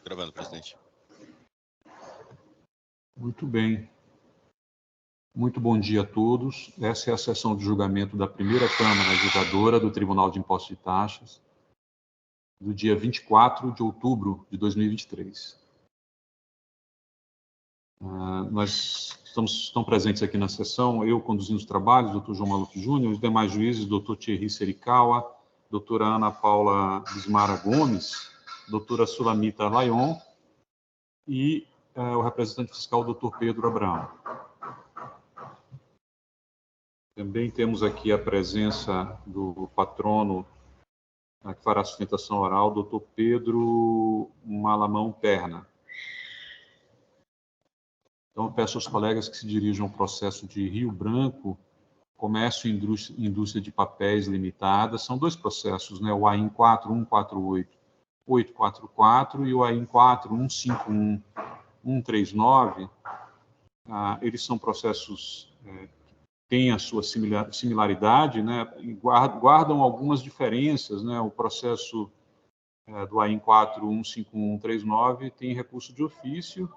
Gravando, presidente. Muito bem. Muito bom dia a todos. Essa é a sessão de julgamento da primeira Câmara Julgadora do Tribunal de Impostos e Taxas, do dia 24 de outubro de 2023. Estão presentes aqui na sessão, eu conduzindo os trabalhos, doutor João Maluf Júnior, os demais juízes, doutor Thierry Serikawa, doutora Ana Paula Bismara Gomes, doutora Sulamita Layon e o representante fiscal, doutor Pedro Abraão. Também temos aqui a presença do patrono que fará a sustentação oral, doutor Pedro Malamão Perna. Então, eu peço aos colegas que se dirijam ao processo de Rio Branco, Comércio e Indústria de Papéis Limitada. São dois processos, né? O AIN 4148-844 e o AIN 4151-139. Eles são processos que têm a sua similaridade, né? E guardam algumas diferenças, né? O processo do AIN 4151-139 tem recurso de ofício.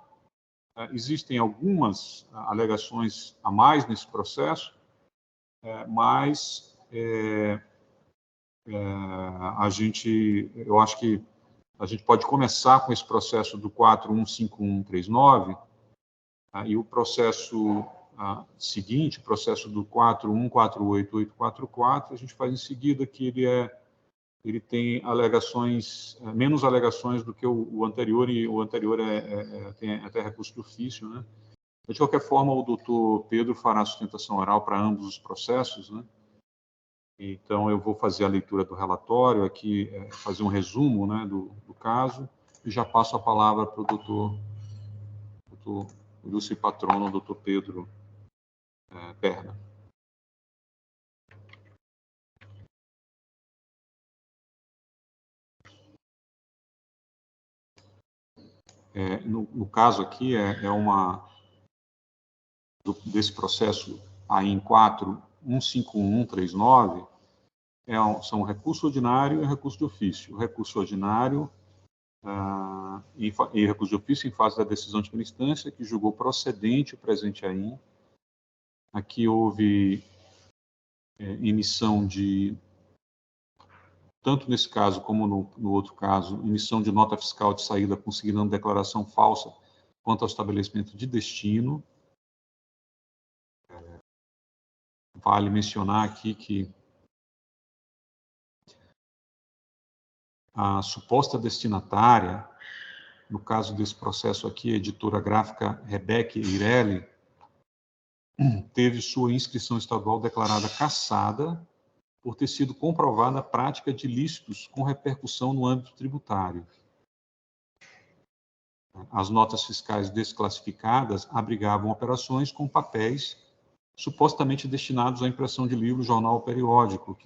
Existem algumas alegações a mais nesse processo, mas eu acho que a gente pode começar com esse processo do 415139 e o processo seguinte, o processo do 4148-844, a gente faz em seguida, que ele tem alegações, menos alegações do que o anterior, e o anterior tem até recurso de ofício, né? De qualquer forma, o doutor Pedro fará a sustentação oral para ambos os processos, né? Então, eu vou fazer a leitura do relatório aqui, fazer um resumo, né, do caso, e já passo a palavra para o doutor Lúcio Patrono, doutor Pedro Perna. No caso aqui, desse processo AIN 415139, são recurso ordinário e recurso de ofício. O recurso ordinário e recurso de ofício em fase da decisão de primeira instância, que julgou procedente o presente AIN. Aqui houve emissão tanto nesse caso como no outro caso, emissão de nota fiscal de saída consignando declaração falsa quanto ao estabelecimento de destino. Vale mencionar aqui que a suposta destinatária, no caso desse processo aqui, a editora gráfica Rebeca Irelli, teve sua inscrição estadual declarada cassada por ter sido comprovada a prática de ilícitos com repercussão no âmbito tributário. As notas fiscais desclassificadas abrigavam operações com papéis supostamente destinados à impressão de livro, jornal ou periódico,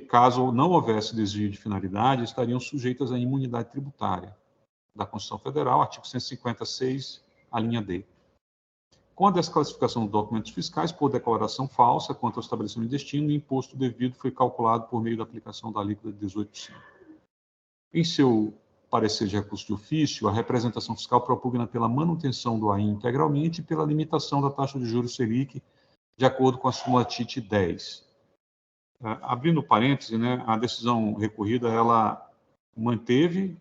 caso não houvesse desvio de finalidade, estariam sujeitas à imunidade tributária da Constituição Federal, artigo 156, a linha D. Com a desclassificação dos documentos fiscais por declaração falsa quanto ao estabelecimento de destino, o imposto devido foi calculado por meio da aplicação da alíquota de 18%. Em seu parecer de recurso de ofício, a representação fiscal propugna pela manutenção do AIN integralmente e pela limitação da taxa de juros Selic de acordo com a súmula TIT 10. Abrindo parêntese, né, a decisão recorrida, ela manteve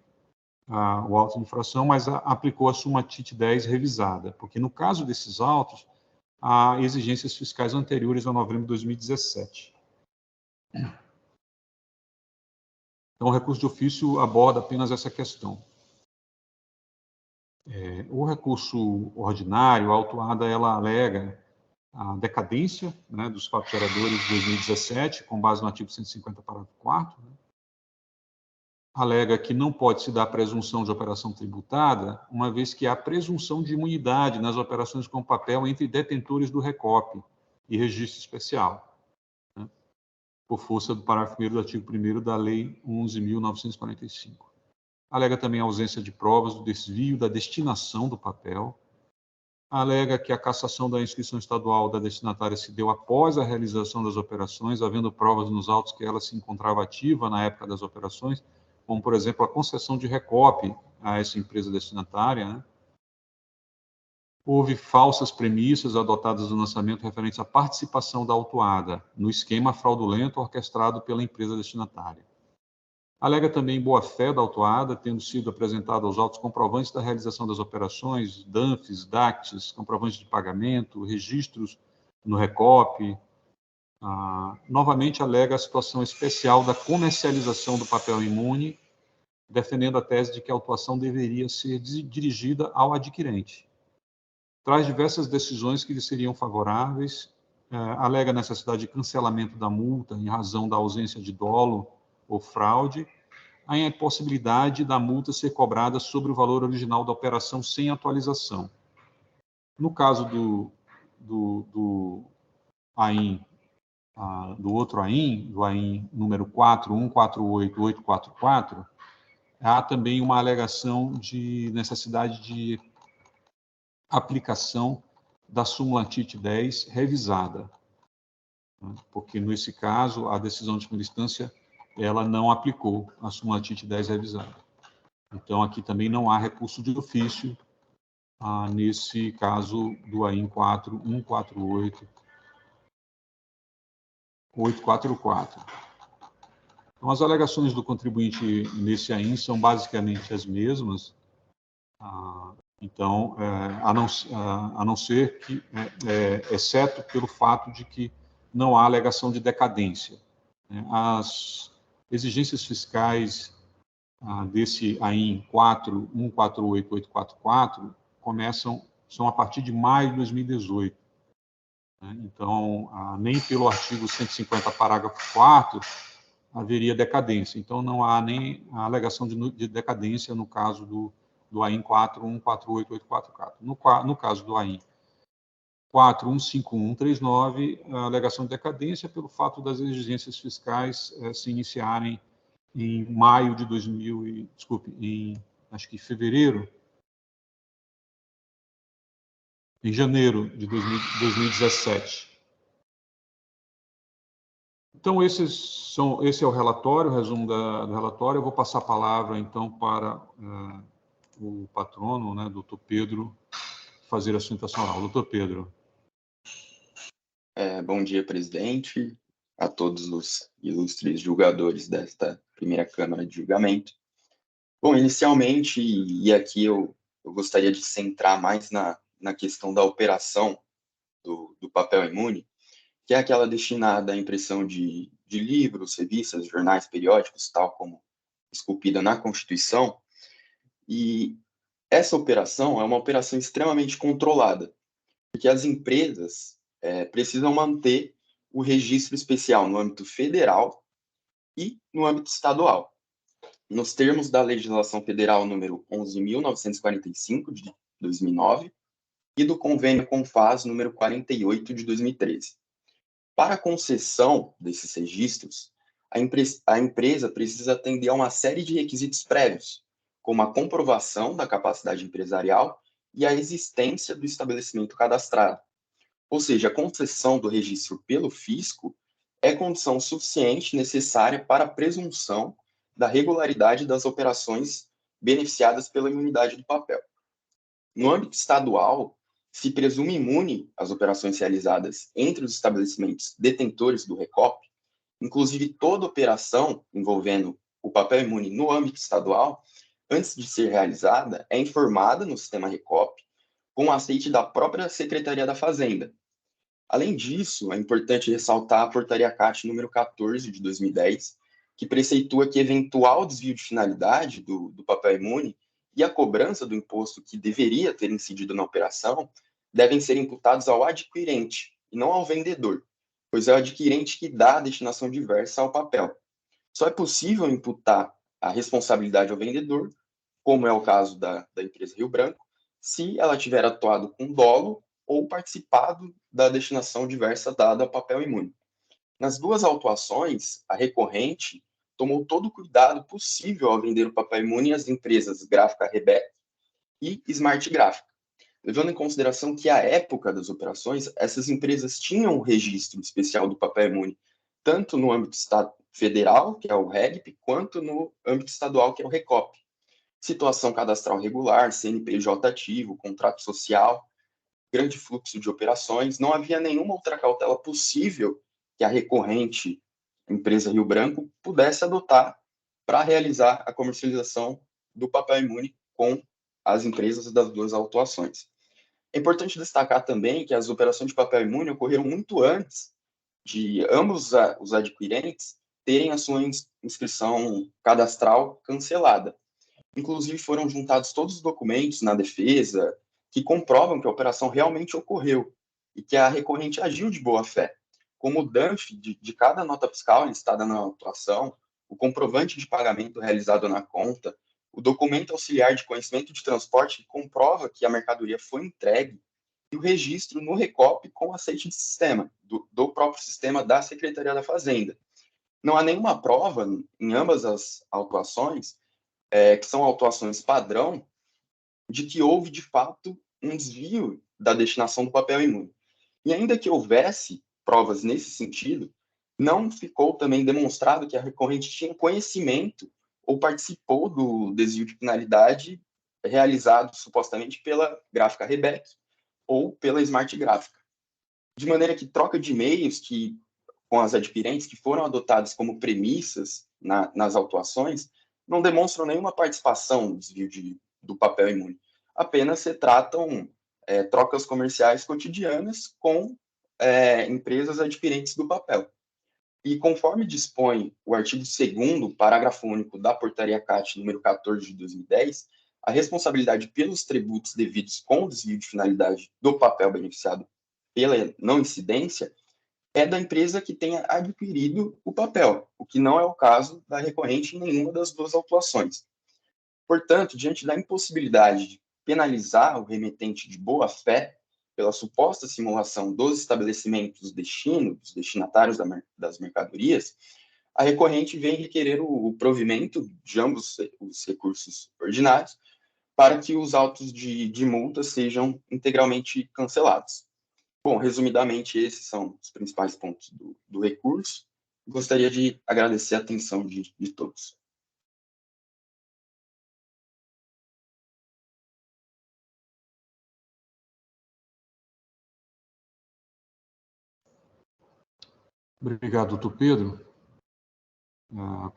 o auto de infração, mas aplicou a súmula TIT 10 revisada, porque no caso desses autos, há exigências fiscais anteriores a novembro de 2017. Então, o recurso de ofício aborda apenas essa questão. O recurso ordinário, a autuada, ela alega a decadência, né, dos fatos geradores de 2017, com base no artigo 150, parágrafo 4º, né? Alega que não pode se dar presunção de operação tributada, uma vez que há presunção de imunidade nas operações com papel entre detentores do RECOP e registro especial, né, por força do parágrafo 1º do artigo 1º da Lei 11.945. Alega também a ausência de provas do desvio da destinação do papel. Alega que a cassação da inscrição estadual da destinatária se deu após a realização das operações, havendo provas nos autos que ela se encontrava ativa na época das operações, como, por exemplo, a concessão de Recope a essa empresa destinatária, né? Houve falsas premissas adotadas no lançamento referentes à participação da autuada no esquema fraudulento orquestrado pela empresa destinatária. Alega também boa-fé da autuada, tendo sido apresentado aos autos comprovantes da realização das operações, DANFs, DACTs, comprovantes de pagamento, registros no Recope. Novamente alega a situação especial da comercialização do papel imune, defendendo a tese de que a autuação deveria ser dirigida ao adquirente. Traz diversas decisões que lhe seriam favoráveis, alega a necessidade de cancelamento da multa em razão da ausência de dolo ou fraude, a impossibilidade da multa ser cobrada sobre o valor original da operação sem atualização. No caso do AIN, do outro AIN, do AIN número 4148844, há também uma alegação de necessidade de aplicação da súmula TIT 10 revisada, porque, nesse caso, a decisão de primeira instância ela não aplicou a súmula TIT 10 revisada. Então, aqui também não há recurso de ofício nesse caso do AIN 4148844. Então, as alegações do contribuinte nesse AIN são basicamente as mesmas, então, a não ser que, exceto pelo fato de que não há alegação de decadência. As exigências fiscais desse AIN 4148844 são a partir de maio de 2018. Então, nem pelo artigo 150, parágrafo 4º, haveria decadência. Então, não há nem a alegação de decadência no caso do AIN 4148844. No caso do AIN 415139, a alegação de decadência pelo fato das exigências fiscais se iniciarem em maio de janeiro de 2017. Então, esse é o relatório, o resumo do relatório. Eu vou passar a palavra, então, para o patrono, né, doutor Pedro, fazer a sustentação oral. Doutor Pedro. Bom dia, presidente, a todos os ilustres julgadores desta primeira Câmara de Julgamento. Bom, inicialmente, e aqui eu gostaria de centrar mais na questão da operação do papel imune, que é aquela destinada à impressão de livros, revistas, jornais, periódicos, tal como esculpida na Constituição. E essa operação é uma operação extremamente controlada, porque as empresas precisam manter o registro especial no âmbito federal e no âmbito estadual. Nos termos da legislação federal número 11.945, de 2009, e do convênio CONFAS número 48, de 2013. Para a concessão desses registros, a empresa precisa atender a uma série de requisitos prévios, como a comprovação da capacidade empresarial e a existência do estabelecimento cadastrado. Ou seja, a concessão do registro pelo fisco é condição suficiente necessária para a presunção da regularidade das operações beneficiadas pela imunidade do papel. No âmbito estadual, se presume imune as operações realizadas entre os estabelecimentos detentores do Recope, inclusive toda operação envolvendo o papel imune no âmbito estadual, antes de ser realizada, é informada no sistema Recope com o aceite da própria Secretaria da Fazenda. Além disso, é importante ressaltar a Portaria CAT número 14, de 2010, que preceitua que eventual desvio de finalidade do papel imune e a cobrança do imposto que deveria ter incidido na operação devem ser imputados ao adquirente e não ao vendedor, pois é o adquirente que dá a destinação diversa ao papel. Só é possível imputar a responsabilidade ao vendedor, como é o caso da empresa Rio Branco, se ela tiver atuado com dolo ou participado da destinação diversa dada ao papel imune. Nas duas autuações, a recorrente tomou todo o cuidado possível ao vender o papel imune às empresas Gráfica Rebec e Smart Gráfica, levando em consideração que, à época das operações, essas empresas tinham um registro especial do papel imune, tanto no âmbito federal, que é o REGP, quanto no âmbito estadual, que é o RECOP. Situação cadastral regular, CNPJ ativo, contrato social, grande fluxo de operações, não havia nenhuma outra cautela possível que a recorrente empresa Rio Branco pudesse adotar para realizar a comercialização do papel imune com as empresas das duas autuações. É importante destacar também que as operações de papel imune ocorreram muito antes de ambos os adquirentes terem a sua inscrição cadastral cancelada. Inclusive, foram juntados todos os documentos na defesa que comprovam que a operação realmente ocorreu e que a recorrente agiu de boa fé, como o DANF de cada nota fiscal listada na autuação, o comprovante de pagamento realizado na conta, o documento auxiliar de conhecimento de transporte que comprova que a mercadoria foi entregue e o registro no RECOP com aceite de sistema, do próprio sistema da Secretaria da Fazenda. Não há nenhuma prova em ambas as autuações, que são autuações padrão, de que houve, de fato, um desvio da destinação do papel imune. E ainda que houvesse provas nesse sentido, não ficou também demonstrado que a recorrente tinha conhecimento ou participou do desvio de finalidade realizado supostamente pela gráfica Rebec ou pela Smart Gráfica. De maneira que troca de e-mails com as adquirentes que foram adotadas como premissas nas autuações não demonstram nenhuma participação no desvio do papel imune. Apenas se tratam trocas comerciais cotidianas com empresas adquirentes do papel. E conforme dispõe o artigo 2º, parágrafo único da Portaria CAT número 14 de 2010, a responsabilidade pelos tributos devidos com o desvio de finalidade do papel beneficiado pela não incidência é da empresa que tenha adquirido o papel, o que não é o caso da recorrente em nenhuma das duas autuações. Portanto, diante da impossibilidade de penalizar o remetente de boa-fé pela suposta simulação dos estabelecimentos destino, dos destinatários das mercadorias, a recorrente vem requerer o provimento de ambos os recursos ordinários para que os autos de multa sejam integralmente cancelados. Bom, resumidamente, esses são os principais pontos do recurso. Gostaria de agradecer a atenção de todos. Obrigado, doutor Pedro,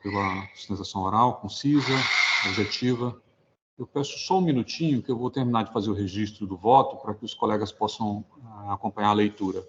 pela sustentação oral, concisa, objetiva. Eu peço só um minutinho que eu vou terminar de fazer o registro do voto para que os colegas possam acompanhar a leitura.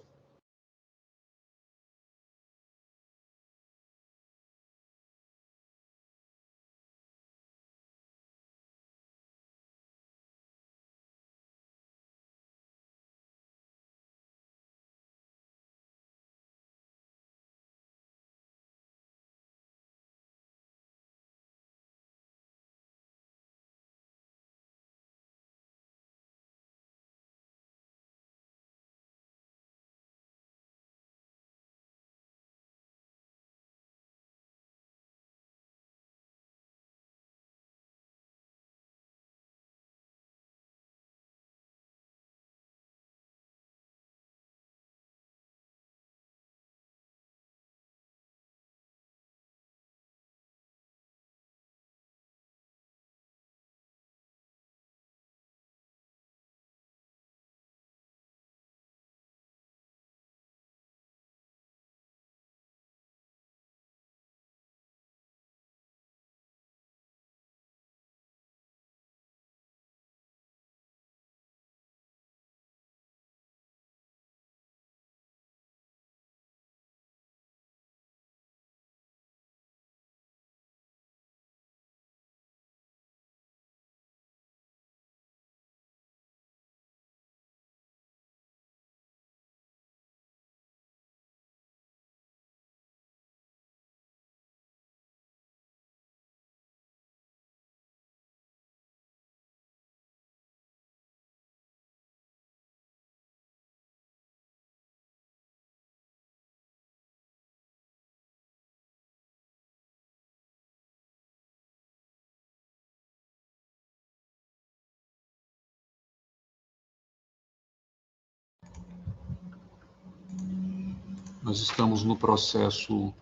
Nós estamos no processo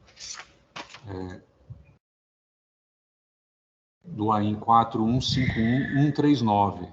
do AIN 4151139.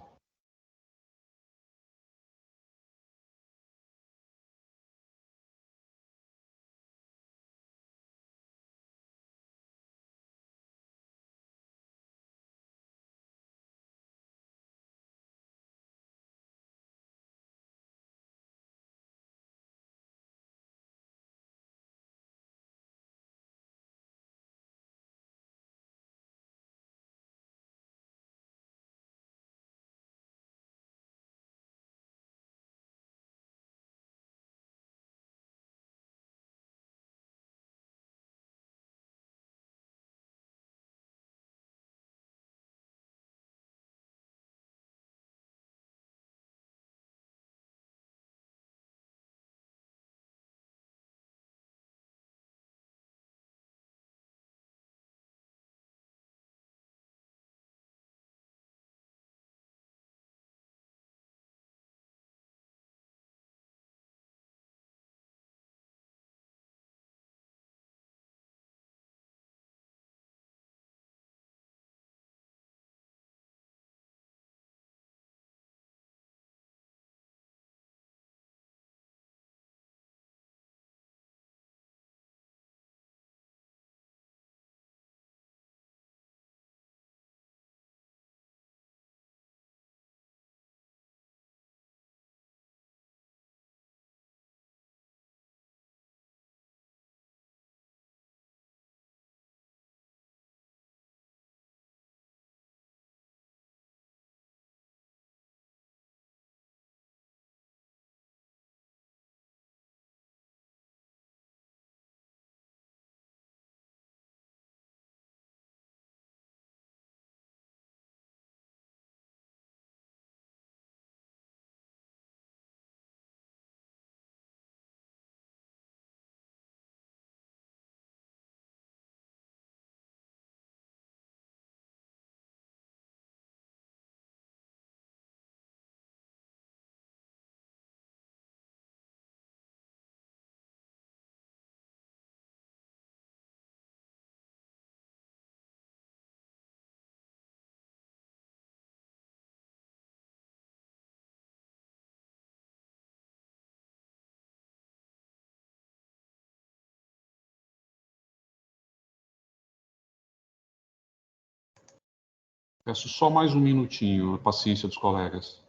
Peço só mais um minutinho, a paciência dos colegas.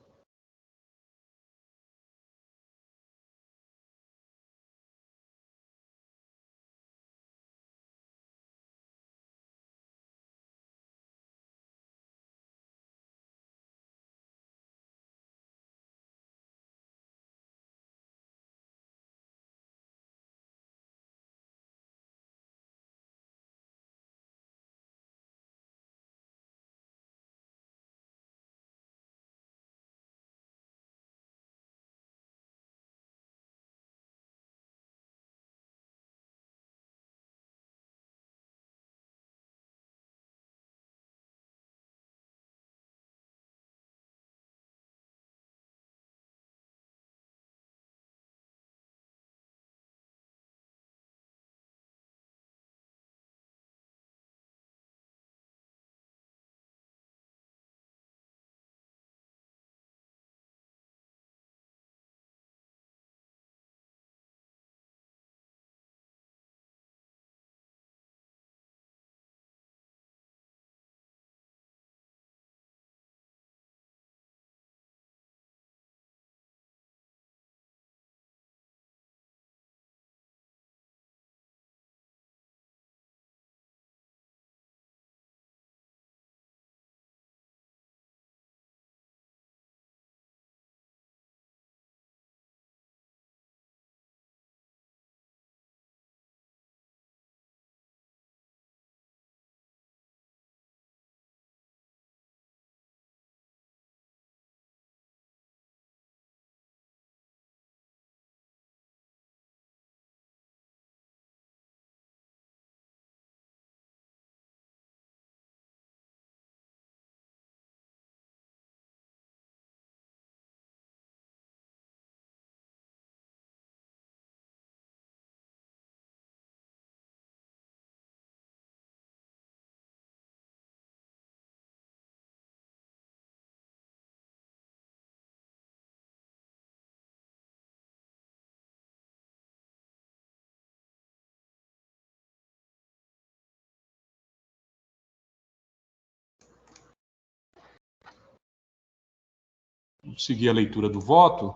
seguir a leitura do voto.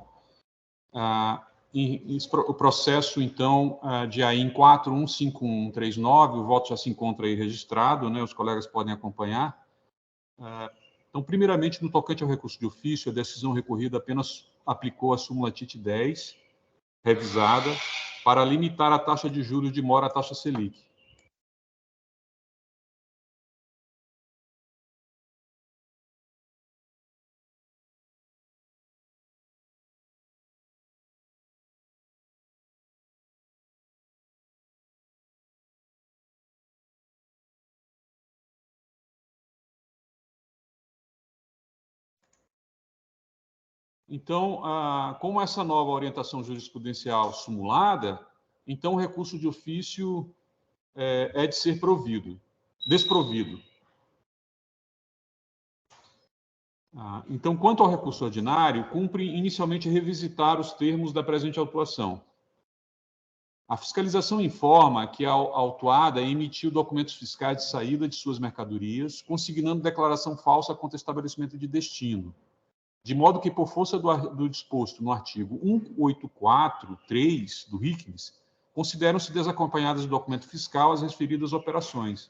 O processo, então, de AIN 415139, o voto já se encontra aí registrado, né? Os colegas podem acompanhar. Então, primeiramente, no tocante ao recurso de ofício, a decisão recorrida apenas aplicou a súmula TIT 10, revisada, para limitar a taxa de juros de mora à taxa Selic. Então, como essa nova orientação jurisprudencial simulada, então o recurso de ofício é de ser desprovido. Então, quanto ao recurso ordinário, cumpre inicialmente revisitar os termos da presente autuação. A fiscalização informa que a autuada emitiu documentos fiscais de saída de suas mercadorias, consignando declaração falsa contra estabelecimento de destino, de modo que, por força do disposto no artigo 184.3 do RICMES, consideram-se desacompanhadas de documento fiscal as referidas operações.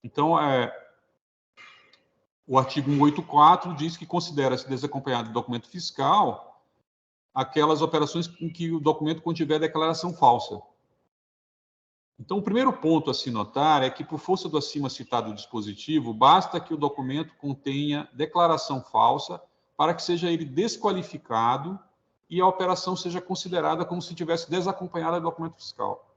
Então, o artigo 184 diz que considera-se desacompanhado de documento fiscal aquelas operações em que o documento contiver declaração falsa. Então, o primeiro ponto a se notar é que, por força do acima citado dispositivo, basta que o documento contenha declaração falsa para que seja ele desqualificado e a operação seja considerada como se tivesse desacompanhada de documento fiscal.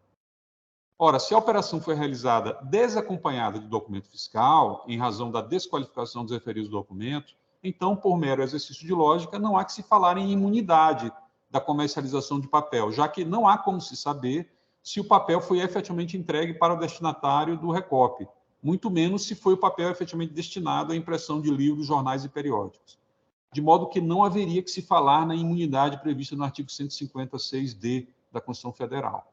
Ora, se a operação foi realizada desacompanhada de documento fiscal, em razão da desqualificação dos referidos documentos, então, por mero exercício de lógica, não há que se falar em imunidade da comercialização de papel, já que não há como se saber se o papel foi efetivamente entregue para o destinatário do Recope, muito menos se foi o papel efetivamente destinado à impressão de livros, jornais e periódicos. De modo que não haveria que se falar na imunidade prevista no artigo 156-D da Constituição Federal.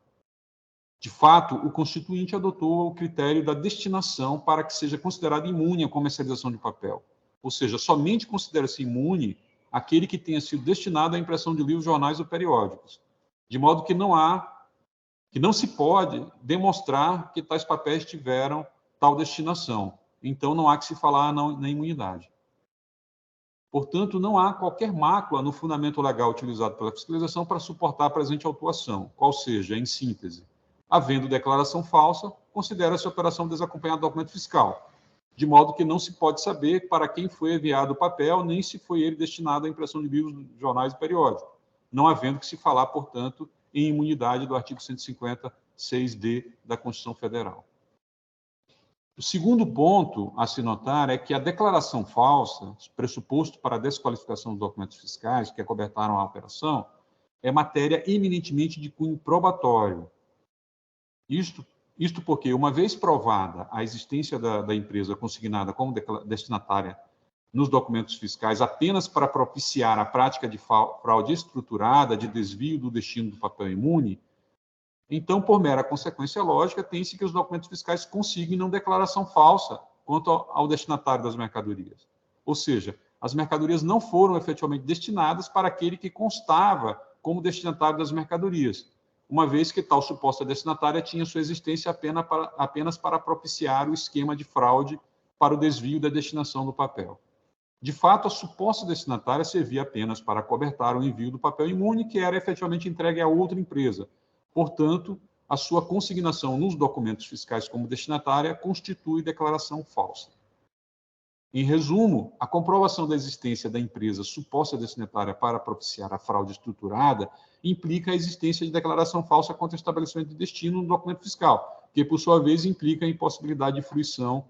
De fato, o Constituinte adotou o critério da destinação para que seja considerada imune a comercialização de papel. Ou seja, somente considera-se imune aquele que tenha sido destinado à impressão de livros, jornais ou periódicos. De modo que não se pode demonstrar que tais papéis tiveram tal destinação. Então, não há que se falar na imunidade. Portanto, não há qualquer mácula no fundamento legal utilizado pela fiscalização para suportar a presente autuação, qual seja, em síntese, havendo declaração falsa, considera-se a operação desacompanhada do documento fiscal, de modo que não se pode saber para quem foi enviado o papel, nem se foi ele destinado à impressão de livros, jornais e periódicos, não havendo que se falar, portanto, em imunidade do artigo 156-D da Constituição Federal. O segundo ponto a se notar é que a declaração falsa, pressuposto para a desqualificação dos documentos fiscais que acobertaram a operação, é matéria eminentemente de cunho probatório. Isto porque, uma vez provada a existência da empresa consignada como destinatária nos documentos fiscais apenas para propiciar a prática de fraude estruturada de desvio do destino do papel imune, então, por mera consequência lógica, tem-se que os documentos fiscais consignam declaração falsa quanto ao destinatário das mercadorias. Ou seja, as mercadorias não foram efetivamente destinadas para aquele que constava como destinatário das mercadorias, uma vez que tal suposta destinatária tinha sua existência apenas para propiciar o esquema de fraude para o desvio da destinação do papel. De fato, a suposta destinatária servia apenas para acobertar o envio do papel imune, que era efetivamente entregue a outra empresa. Portanto, a sua consignação nos documentos fiscais como destinatária constitui declaração falsa. Em resumo, a comprovação da existência da empresa suposta destinatária para propiciar a fraude estruturada implica a existência de declaração falsa contra o estabelecimento de destino no documento fiscal, que, por sua vez, implica a impossibilidade de fruição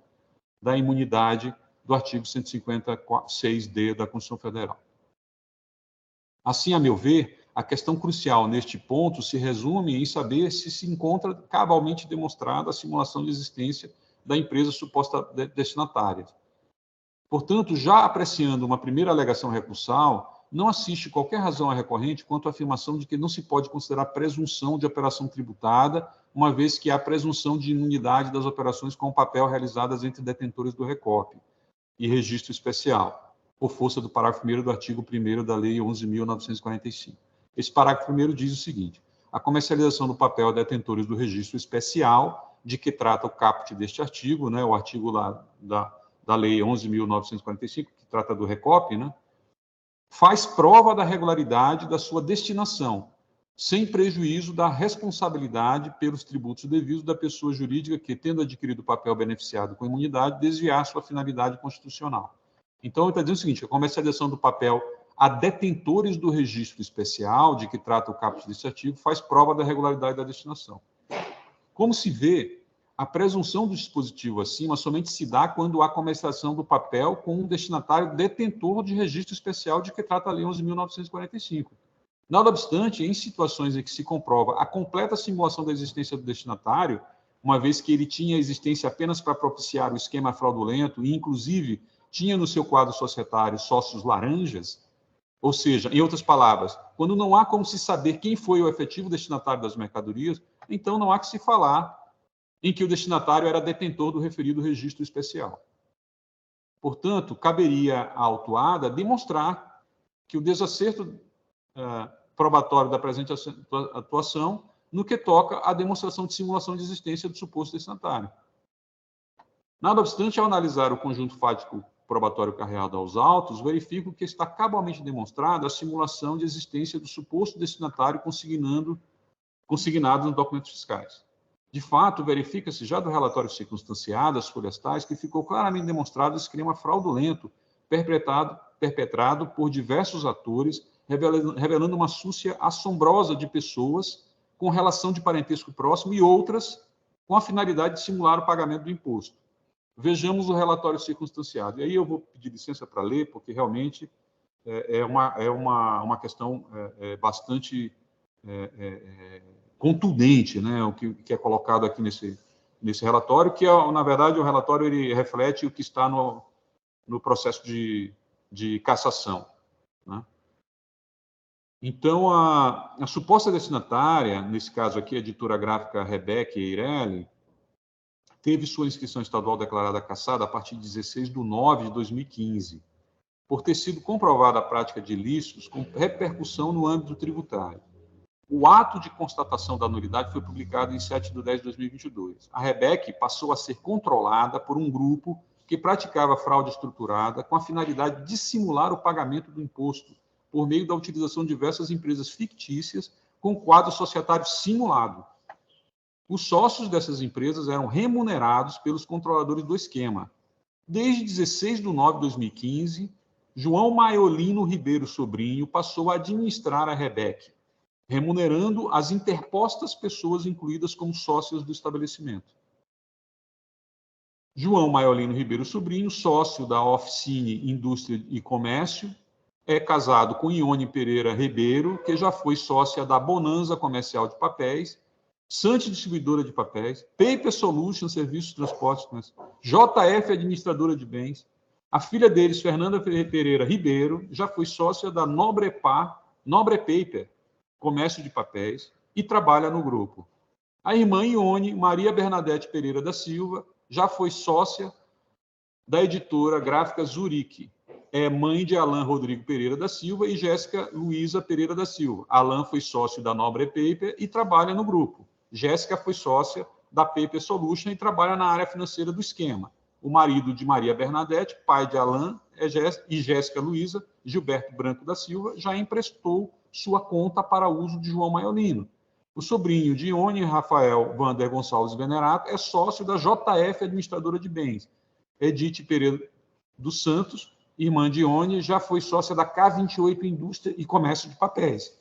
da imunidade do artigo 156-D da Constituição Federal. Assim, a meu ver, a questão crucial neste ponto se resume em saber se encontra cabalmente demonstrada a simulação de existência da empresa suposta destinatária. Portanto, já apreciando uma primeira alegação recursal, não assiste qualquer razão à recorrente quanto à afirmação de que não se pode considerar presunção de operação tributada, uma vez que há presunção de imunidade das operações com papel realizadas entre detentores do Recope e registro especial. por força do parágrafo 1º do artigo 1º da Lei 11.945. Esse parágrafo 1º diz o seguinte: a comercialização do papel a detentores do registro especial de que trata o caput deste artigo, né, o artigo lá da Lei 11.945, que trata do RECOP, né, faz prova da regularidade da sua destinação, sem prejuízo da responsabilidade pelos tributos devidos da pessoa jurídica que, tendo adquirido o papel beneficiado com imunidade, desviar sua finalidade constitucional. Então, ele está dizendo o seguinte: a comercialização do papel a detentores do registro especial de que trata o caput desse artigo faz prova da regularidade da destinação. Como se vê, a presunção do dispositivo acima somente se dá quando há comercialização do papel com um destinatário detentor de registro especial de que trata a Lei 11.945. Nada obstante, em situações em que se comprova a completa simulação da existência do destinatário, uma vez que ele tinha existência apenas para propiciar o esquema fraudulento e, inclusive, tinha no seu quadro societário sócios laranjas, ou seja, em outras palavras, quando não há como se saber quem foi o efetivo destinatário das mercadorias, então não há que se falar em que o destinatário era detentor do referido registro especial. Portanto, caberia à autuada demonstrar que o desacerto probatório da presente atuação no que toca à demonstração de simulação de existência do suposto destinatário. Nada obstante, ao analisar o conjunto fático probatório carreado aos autos, verifico que está cabalmente demonstrada a simulação de existência do suposto destinatário consignado nos documentos fiscais. De fato, verifica-se já do relatório circunstanciado, as folhas tais, que ficou claramente demonstrado esse crime fraudulento perpetrado por diversos atores, revelando uma súcia assombrosa de pessoas com relação de parentesco próximo e outras com a finalidade de simular o pagamento do imposto. Vejamos o relatório circunstanciado. E aí eu vou pedir licença para ler, porque realmente é uma questão bastante contundente, né, o que é colocado aqui nesse relatório, que, na verdade, o relatório ele reflete o que está no processo de cassação, né? Então, a suposta destinatária, nesse caso aqui, a editora gráfica Rebeca Eireli, teve sua inscrição estadual declarada cassada a partir de 16/9/2015, por ter sido comprovada a prática de ilícitos com repercussão no âmbito tributário. O ato de constatação da nulidade foi publicado em 7/10/2022. A Rebeca passou a ser controlada por um grupo que praticava fraude estruturada com a finalidade de simular o pagamento do imposto por meio da utilização de diversas empresas fictícias com quadro societário simulado. Os sócios dessas empresas eram remunerados pelos controladores do esquema. Desde 16/9/2015, João Maiolino Ribeiro Sobrinho passou a administrar a Rebeca, remunerando as interpostas pessoas incluídas como sócias do estabelecimento. João Maiolino Ribeiro Sobrinho, sócio da Oficine Indústria e Comércio, é casado com Ione Pereira Ribeiro, que já foi sócia da Bonanza Comercial de Papéis, Sante Distribuidora de Papéis, Paper Solution, Serviços de Transportes, JF Administradora de Bens. A filha deles, Fernanda Pereira Ribeiro, já foi sócia da Nobre Paper, Comércio de Papéis, e trabalha no grupo. A irmã Ione, Maria Bernadette Pereira da Silva, já foi sócia da editora gráfica Zurique. É mãe de Alain Rodrigo Pereira da Silva e Jéssica Luiza Pereira da Silva. Alain foi sócio da Nobre Paper e trabalha no grupo. Jéssica foi sócia da Paper Solution e trabalha na área financeira do esquema. O marido de Maria Bernadette, pai de Alain e Jéssica Luiza, Gilberto Branco da Silva, já emprestou sua conta para uso de João Maiolino. O sobrinho de Ione, Rafael Vander Gonçalves Venerato, é sócio da JF Administradora de Bens. Edith Pereira dos Santos, irmã de Ione, já foi sócia da K28 Indústria e Comércio de Papéis.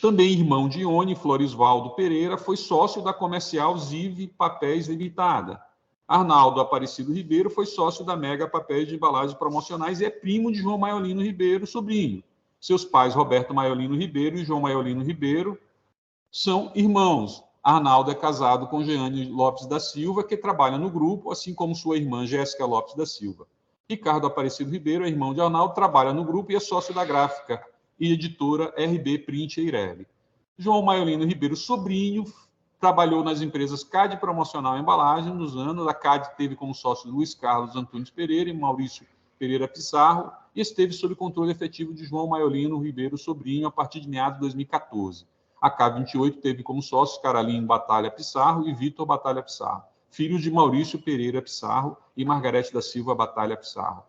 Também irmão de Ione, Florisvaldo Pereira, foi sócio da comercial Zive Papéis Limitada. Arnaldo Aparecido Ribeiro foi sócio da Mega Papéis de Embalagens Promocionais e é primo de João Maiolino Ribeiro, sobrinho. Seus pais, Roberto Maiolino Ribeiro e João Maiolino Ribeiro, são irmãos. Arnaldo é casado com Jeane Lopes da Silva, que trabalha no grupo, assim como sua irmã Jéssica Lopes da Silva. Ricardo Aparecido Ribeiro é irmão de Arnaldo, trabalha no grupo e é sócio da gráfica e editora RB Print Eireli. João Maiolino Ribeiro, sobrinho, trabalhou nas empresas CAD Promocional e Embalagem nos anos. A CAD teve como sócio Luiz Carlos Antunes Pereira e Maurício Pereira Pissarro e esteve sob controle efetivo de João Maiolino Ribeiro Sobrinho a partir de meados de 2014. A K28 teve como sócios Caralinho Batalha Pissarro e Vitor Batalha Pissarro, filhos de Maurício Pereira Pissarro e Margarete da Silva Batalha Pissarro.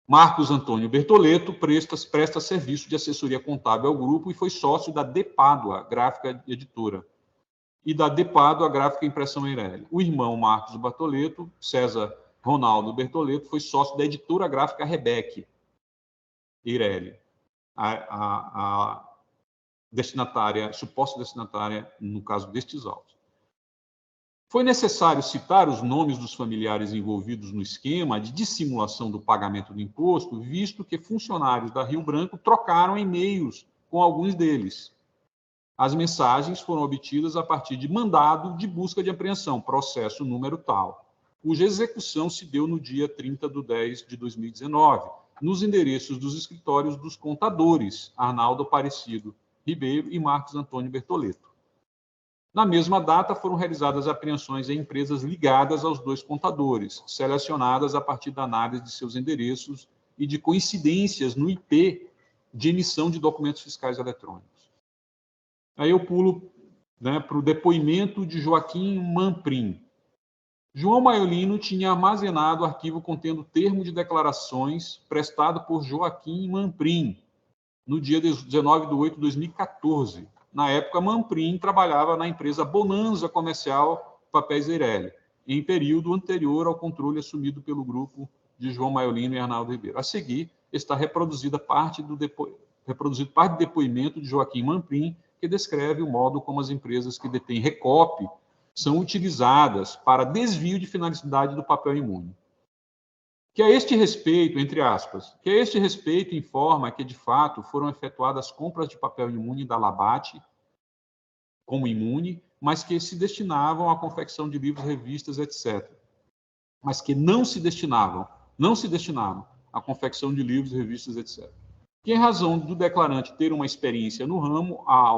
Marcos Antônio Bertoleto presta serviço de assessoria contábil ao grupo e foi sócio da Depádua Gráfica Editora e da Depádua Gráfica Impressão Eireli. O irmão Marcos Bertoleto, César Ronaldo Bertoleto, foi sócio da editora gráfica Rebec Eireli. A destinatária, suposta destinatária, no caso destes autos. Foi necessário citar os nomes dos familiares envolvidos no esquema de dissimulação do pagamento do imposto, visto que funcionários da Rio Branco trocaram e-mails com alguns deles. As mensagens foram obtidas a partir de mandado de busca de apreensão, processo número tal, cuja execução se deu no dia 30/10/2019, nos endereços dos escritórios dos contadores Arnaldo Aparecido Ribeiro e Marcos Antônio Bertoleto. Na mesma data, foram realizadas apreensões em empresas ligadas aos dois contadores, selecionadas a partir da análise de seus endereços e de coincidências no IP de emissão de documentos fiscais eletrônicos. Aí eu pulo, para o depoimento de Joaquim Manprim. João Maiolino tinha armazenado o arquivo contendo termo de declarações prestado por Joaquim Manprim, no dia 19/8/2014. Na época, Manprim trabalhava na empresa Bonanza Comercial Papéis Eireli, em período anterior ao controle assumido pelo grupo de João Maiolino e Arnaldo Ribeiro. A seguir, está reproduzida parte do depoimento de Joaquim Manprim, que descreve o modo como as empresas que detêm Recope são utilizadas para desvio de finalidade do papel imune. Que a este respeito, entre aspas, que a este respeito informa que, de fato, foram efetuadas compras de papel imune da Labate como imune, mas que se destinavam à confecção de livros, revistas, etc. Mas que não se destinavam à confecção de livros, revistas, etc. Que, em razão do declarante ter uma experiência no ramo há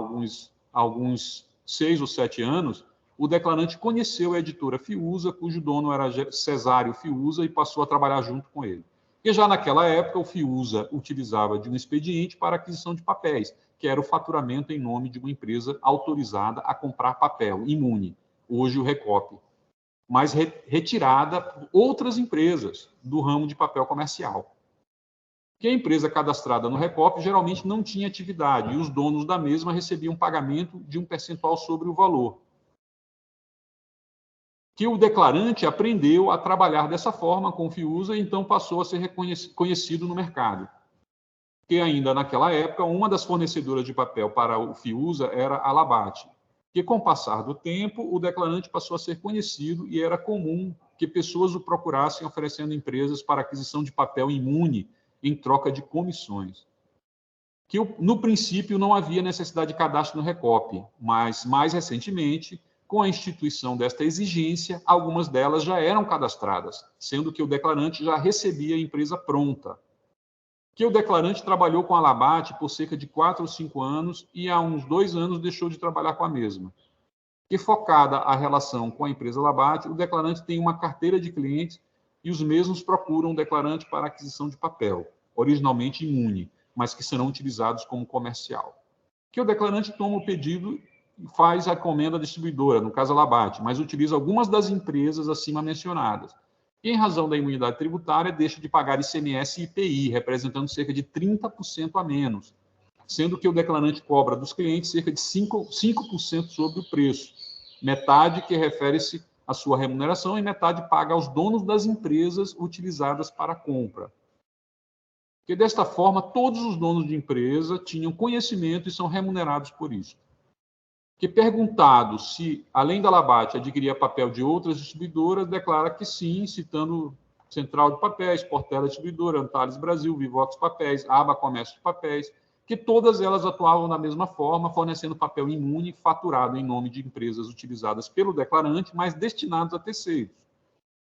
alguns 6 ou 7 anos, o declarante conheceu a editora Fiuza, cujo dono era Cesário Fiuza, e passou a trabalhar junto com ele. E já naquela época, o Fiuza utilizava de um expediente para aquisição de papéis, que era o faturamento em nome de uma empresa autorizada a comprar papel, imune, hoje o Recope, mas retirada por outras empresas do ramo de papel comercial. Que a empresa cadastrada no Recope geralmente não tinha atividade, e os donos da mesma recebiam pagamento de um percentual sobre o valor. Que o declarante aprendeu a trabalhar dessa forma com o Fiuza e então passou a ser conhecido no mercado. Que ainda naquela época, uma das fornecedoras de papel para o Fiuza era a Labate. Que com o passar do tempo, o declarante passou a ser conhecido e era comum que pessoas o procurassem oferecendo empresas para aquisição de papel imune em troca de comissões. Que no princípio não havia necessidade de cadastro no Recope, mas mais recentemente, com a instituição desta exigência, algumas delas já eram cadastradas, sendo que o declarante já recebia a empresa pronta. Que o declarante trabalhou com a Labate por cerca de 4 ou 5 anos e há uns 2 anos deixou de trabalhar com a mesma. Que, focada a relação com a empresa Labate, o declarante tem uma carteira de clientes e os mesmos procuram um declarante para aquisição de papel, originalmente imune, mas que serão utilizados como comercial. Que o declarante toma o pedido e faz a encomenda à distribuidora, no caso a Labate, mas utiliza algumas das empresas acima mencionadas. E, em razão da imunidade tributária, deixa de pagar ICMS e IPI, representando cerca de 30% a menos, sendo que o declarante cobra dos clientes cerca de 5% sobre o preço, metade que refere-se à sua remuneração e metade paga aos donos das empresas utilizadas para a compra. Porque, desta forma, todos os donos de empresa tinham conhecimento e são remunerados por isso. Que, perguntado se, além da Labate, adquiria papel de outras distribuidoras, declara que sim, citando Central de Papéis, Portela Distribuidora, Antares Brasil, Vivox Papéis, Aba Comércio de Papéis, que todas elas atuavam da mesma forma, fornecendo papel imune faturado em nome de empresas utilizadas pelo declarante, mas destinados a terceiros.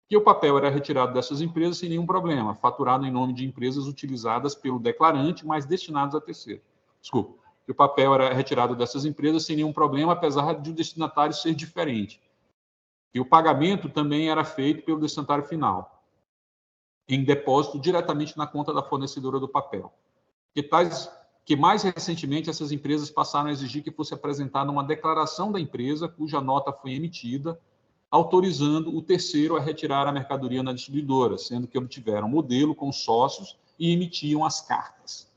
Que o papel era retirado dessas empresas sem nenhum problema, faturado em nome de empresas utilizadas pelo declarante, mas destinados a terceiros. Desculpa. Que o papel era retirado dessas empresas sem nenhum problema, apesar de o destinatário ser diferente. E o pagamento também era feito pelo destinatário final. em depósito diretamente na conta da fornecedora do papel. Que mais recentemente essas empresas passaram a exigir que fosse apresentada uma declaração da empresa cuja nota foi emitida, autorizando o terceiro a retirar a mercadoria na distribuidora, sendo que obtiveram modelo com sócios e emitiam as cartas.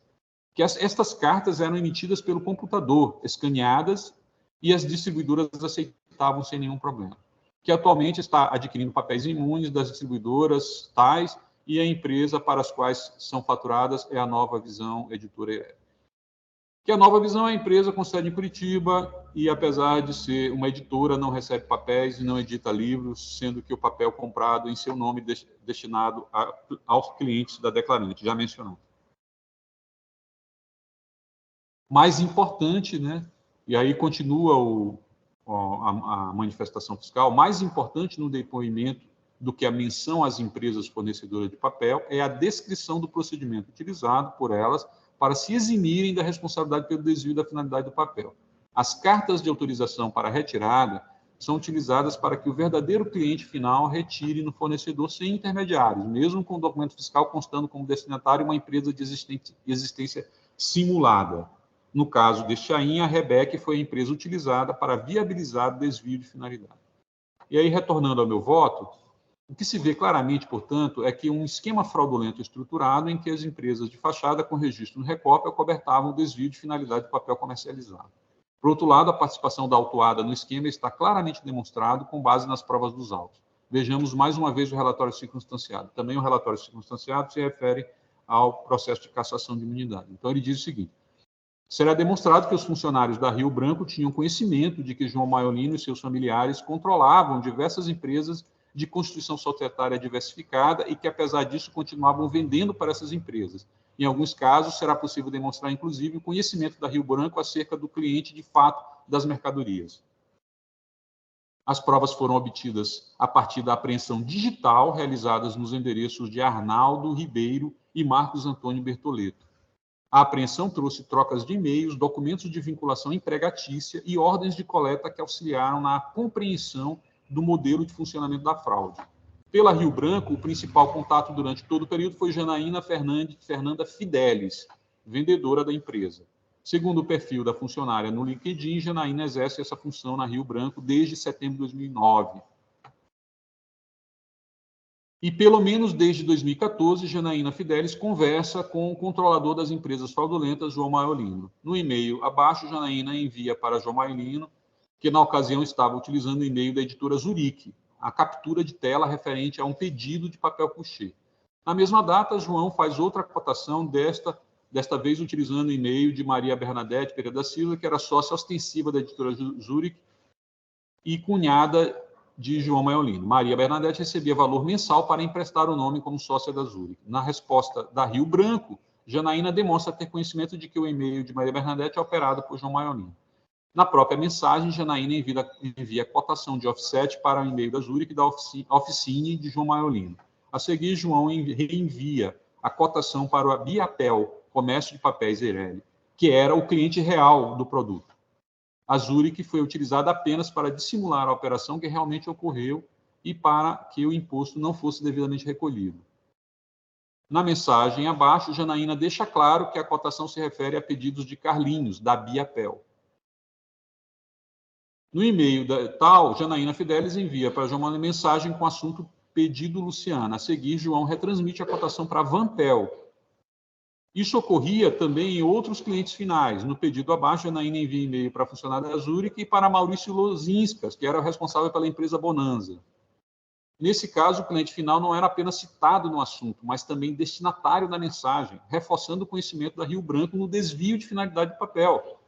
Estas cartas eram emitidas pelo computador, escaneadas, e as distribuidoras aceitavam sem nenhum problema. Que atualmente está adquirindo papéis imunes das distribuidoras tais, e a empresa para as quais são faturadas é a Nova Visão Editora Ireli. Que a Nova Visão é a empresa com sede em Curitiba e, apesar de ser uma editora, não recebe papéis e não edita livros, sendo que o papel comprado em seu nome destinado aos clientes da declarante, já mencionado. Mais importante, né? E aí continua a manifestação fiscal, mais importante no depoimento do que a menção às empresas fornecedoras de papel é a descrição do procedimento utilizado por elas para se eximirem da responsabilidade pelo desvio da finalidade do papel. As cartas de autorização para retirada são utilizadas para que o verdadeiro cliente final retire no fornecedor sem intermediários, mesmo com o documento fiscal constando como destinatário uma empresa de existência simulada. No caso deste AIN, a Rebec foi a empresa utilizada para viabilizar o desvio de finalidade. E aí, retornando ao meu voto, o que se vê claramente, portanto, é que um esquema fraudulento estruturado em que as empresas de fachada com registro no Recope acobertavam o desvio de finalidade do papel comercializado. Por outro lado, a participação da autuada no esquema está claramente demonstrado com base nas provas dos autos. Vejamos mais uma vez o relatório circunstanciado. Também o relatório circunstanciado se refere ao processo de cassação de imunidade. Então, ele diz o seguinte: será demonstrado que os funcionários da Rio Branco tinham conhecimento de que João Maiolino e seus familiares controlavam diversas empresas de constituição societária diversificada e que, apesar disso, continuavam vendendo para essas empresas. Em alguns casos, será possível demonstrar, inclusive, o conhecimento da Rio Branco acerca do cliente de fato das mercadorias. As provas foram obtidas a partir da apreensão digital realizadas nos endereços de Arnaldo Ribeiro e Marcos Antônio Bertoleto. A apreensão trouxe trocas de e-mails, documentos de vinculação empregatícia e ordens de coleta que auxiliaram na compreensão do modelo de funcionamento da fraude. Pela Rio Branco, o principal contato durante todo o período foi Janaína Fernanda Fidelis, vendedora da empresa. Segundo o perfil da funcionária no LinkedIn, Janaína exerce essa função na Rio Branco desde setembro de 2009. E, pelo menos desde 2014, Janaína Fidelis conversa com o controlador das empresas fraudulentas, João Maiolino. No e-mail abaixo, Janaína envia para João Maiolino, que na ocasião estava utilizando o e-mail da editora Zurique, a captura de tela referente a um pedido de papel couché. Na mesma data, João faz outra cotação, desta vez utilizando o e-mail de Maria Bernadette Pereira da Silva, que era sócia ostensiva da editora Zurique e cunhada de João Maiolino. Maria Bernadette recebia valor mensal para emprestar o nome como sócia da Zurique. Na resposta da Rio Branco, Janaína demonstra ter conhecimento de que o e-mail de Maria Bernadette é operado por João Maiolino. Na própria mensagem, Janaína envia a cotação de offset para o e-mail da Zurique da Officine de João Maiolino. A seguir, João reenvia a cotação para a Biapel, Comércio de Papéis Ireli, que era o cliente real do produto. A Zurique foi utilizada apenas para dissimular a operação que realmente ocorreu e para que o imposto não fosse devidamente recolhido. Na mensagem abaixo, Janaína deixa claro que a cotação se refere a pedidos de Carlinhos, da Biapel. No e-mail Janaína Fidelis envia para João uma mensagem com o assunto pedido Luciana. A seguir, João retransmite a cotação para Vanpel. Isso ocorria também em outros clientes finais. No pedido abaixo, Janaína envia e-mail para a funcionária da Zurique e para Maurício Lozinskas, que era o responsável pela empresa Bonanza. Nesse caso, o cliente final não era apenas citado no assunto, mas também destinatário da mensagem, reforçando o conhecimento da Rio Branco no desvio de finalidade de papel.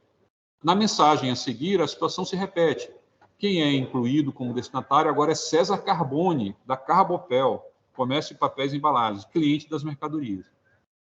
Na mensagem a seguir, a situação se repete. Quem é incluído como destinatário agora é César Carboni, da Carbopel, Comércio de Papéis e Embalagens, cliente das mercadorias.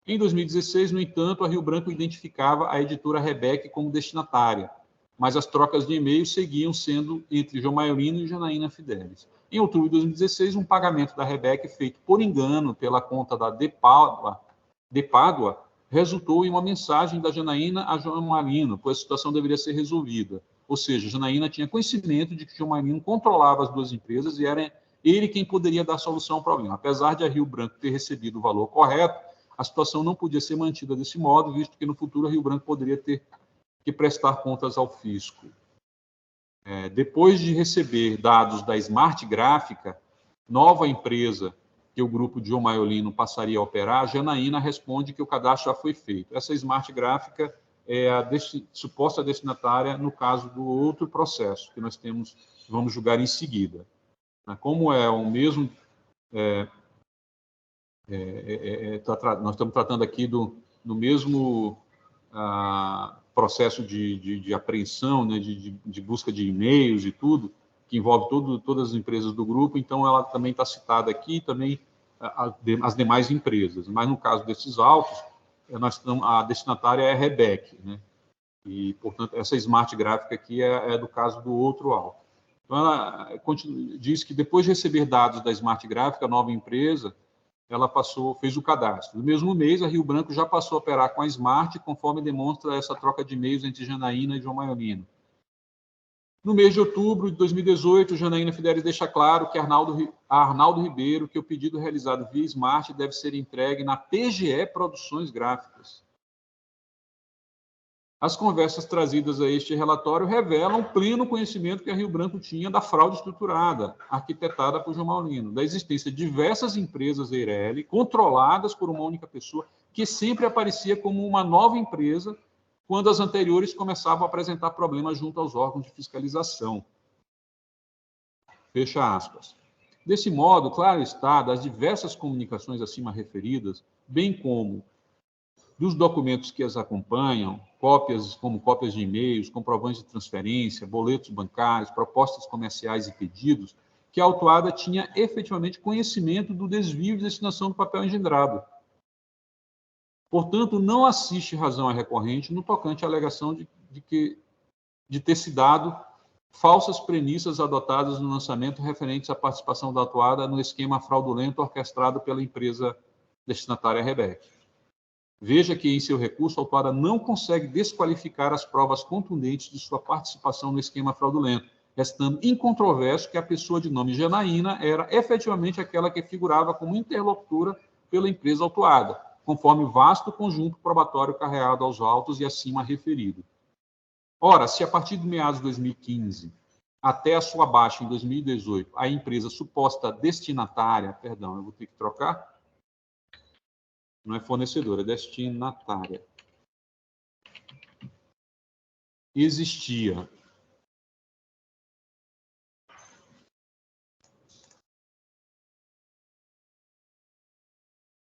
Em 2016, no entanto, a Rio Branco identificava a editora Rebec como destinatária, mas as trocas de e-mails seguiam sendo entre João Maiolino e Janaína Fidelis. Em outubro de 2016, um pagamento da Rebec feito por engano pela conta da De Pádua resultou em uma mensagem da Janaína a João Maiolino, pois a situação deveria ser resolvida. Ou seja, Janaína tinha conhecimento de que João Maiolino controlava as duas empresas e era ele quem poderia dar solução ao problema. Apesar de a Rio Branco ter recebido o valor correto, a situação não podia ser mantida desse modo, visto que no futuro a Rio Branco poderia ter que prestar contas ao fisco. Depois de receber dados da Smart Gráfica, nova empresa que o grupo John Maiolino passaria a operar, a Janaína responde que o cadastro já foi feito. Essa Smart Gráfica é a suposta destinatária no caso do outro processo, que nós vamos julgar em seguida. Como é o mesmo... nós estamos tratando aqui do mesmo processo de apreensão, né, de busca de e-mails e tudo, que envolve todas as empresas do grupo, então ela também está citada aqui, também as demais empresas. Mas no caso desses autos, a destinatária é a Rebec, né? E, portanto, essa Smart Gráfica aqui é do caso do outro auto. Então, ela diz que depois de receber dados da Smart Gráfica, a nova empresa, ela fez o cadastro. No mesmo mês, a Rio Branco já passou a operar com a Smart, conforme demonstra essa troca de e-mails entre Janaína e João Maiolino. No mês de outubro de 2018, Janaína Fidelis deixa claro que a Arnaldo Ribeiro que o pedido realizado via Smart deve ser entregue na PGE Produções Gráficas. As conversas trazidas a este relatório revelam o pleno conhecimento que a Rio Branco tinha da fraude estruturada, arquitetada por João Maiolino, da existência de diversas empresas Eireli, controladas por uma única pessoa, que sempre aparecia como uma nova empresa, quando as anteriores começavam a apresentar problemas junto aos órgãos de fiscalização. Fecha aspas. Desse modo, claro está, das diversas comunicações acima referidas, bem como dos documentos que as acompanham, como cópias de e-mails, comprovantes de transferência, boletos bancários, propostas comerciais e pedidos, que a autuada tinha efetivamente conhecimento do desvio de destinação do papel engendrado. Portanto, não assiste razão à recorrente no tocante à alegação de ter se dado falsas premissas adotadas no lançamento referentes à participação da autuada no esquema fraudulento orquestrado pela empresa destinatária Rebec. Veja que, em seu recurso, a autuada não consegue desqualificar as provas contundentes de sua participação no esquema fraudulento, restando incontroverso que a pessoa de nome Janaína era efetivamente aquela que figurava como interlocutora pela empresa autuada, conforme o vasto conjunto probatório carreado aos autos e acima referido. Ora, se a partir de meados de 2015 até a sua baixa em 2018, a empresa suposta destinatária, eu vou ter que trocar, não é fornecedora, é destinatária, existia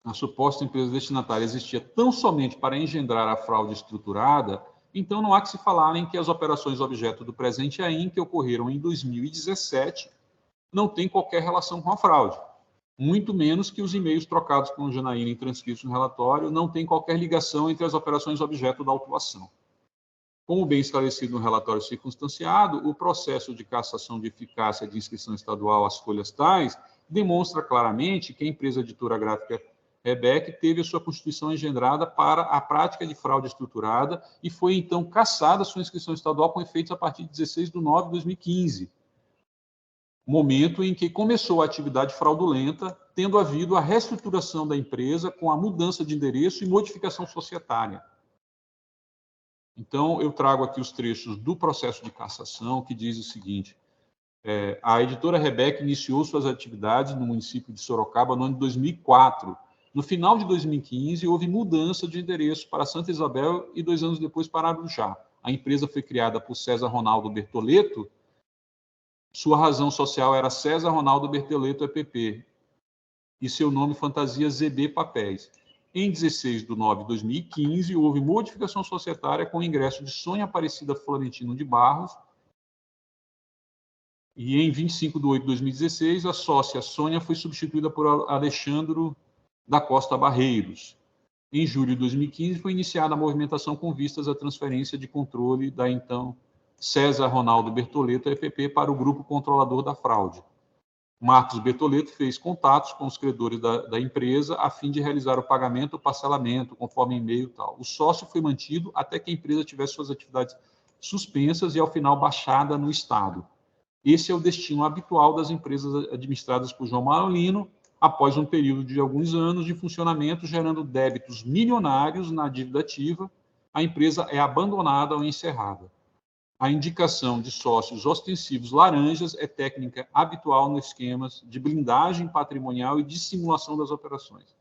a suposta empresa destinatária existia tão somente para engendrar a fraude estruturada, então não há que se falar em que as operações objeto do presente AIM, que ocorreram em 2017, não têm qualquer relação com a fraude. Muito menos que os e-mails trocados com o Janaína e transcritos no relatório não têm qualquer ligação entre as operações objeto da autuação. Como bem esclarecido no relatório circunstanciado, o processo de cassação de eficácia de inscrição estadual às folhas tais demonstra claramente que a empresa editora gráfica Rebec teve a sua constituição engendrada para a prática de fraude estruturada e foi, então, cassada sua inscrição estadual com efeitos a partir de 16 de nove de 2015, momento em que começou a atividade fraudulenta, tendo havido a reestruturação da empresa com a mudança de endereço e modificação societária. Então, eu trago aqui os trechos do processo de cassação, que diz o seguinte: a editora Rebec iniciou suas atividades no município de Sorocaba no ano de 2004. No final de 2015, houve mudança de endereço para Santa Isabel e 2 anos depois para Arujá. A empresa foi criada por César Ronaldo Bertoleto. Sua razão social era César Ronaldo Bertoleto EPP e seu nome fantasia ZB Papéis. Em 16 de nove de 2015, houve modificação societária com o ingresso de Sônia Aparecida Florentino de Barros. E em 25 de 8 de 2016, a sócia Sônia foi substituída por Alexandro da Costa Barreiros. Em julho de 2015, foi iniciada a movimentação com vistas à transferência de controle da então César Ronaldo Bertoleto EPP para o grupo controlador da fraude. Marcos Bertoleto fez contatos com os credores da empresa a fim de realizar o pagamento ou parcelamento, conforme e-mail e tal. O sócio foi mantido até que a empresa tivesse suas atividades suspensas e, ao final, baixada no Estado. Esse é o destino habitual das empresas administradas por João Marolino, após um período de alguns anos de funcionamento, gerando débitos milionários na dívida ativa, a empresa é abandonada ou encerrada. A indicação de sócios ostensivos laranjas é técnica habitual nos esquemas de blindagem patrimonial e dissimulação das operações.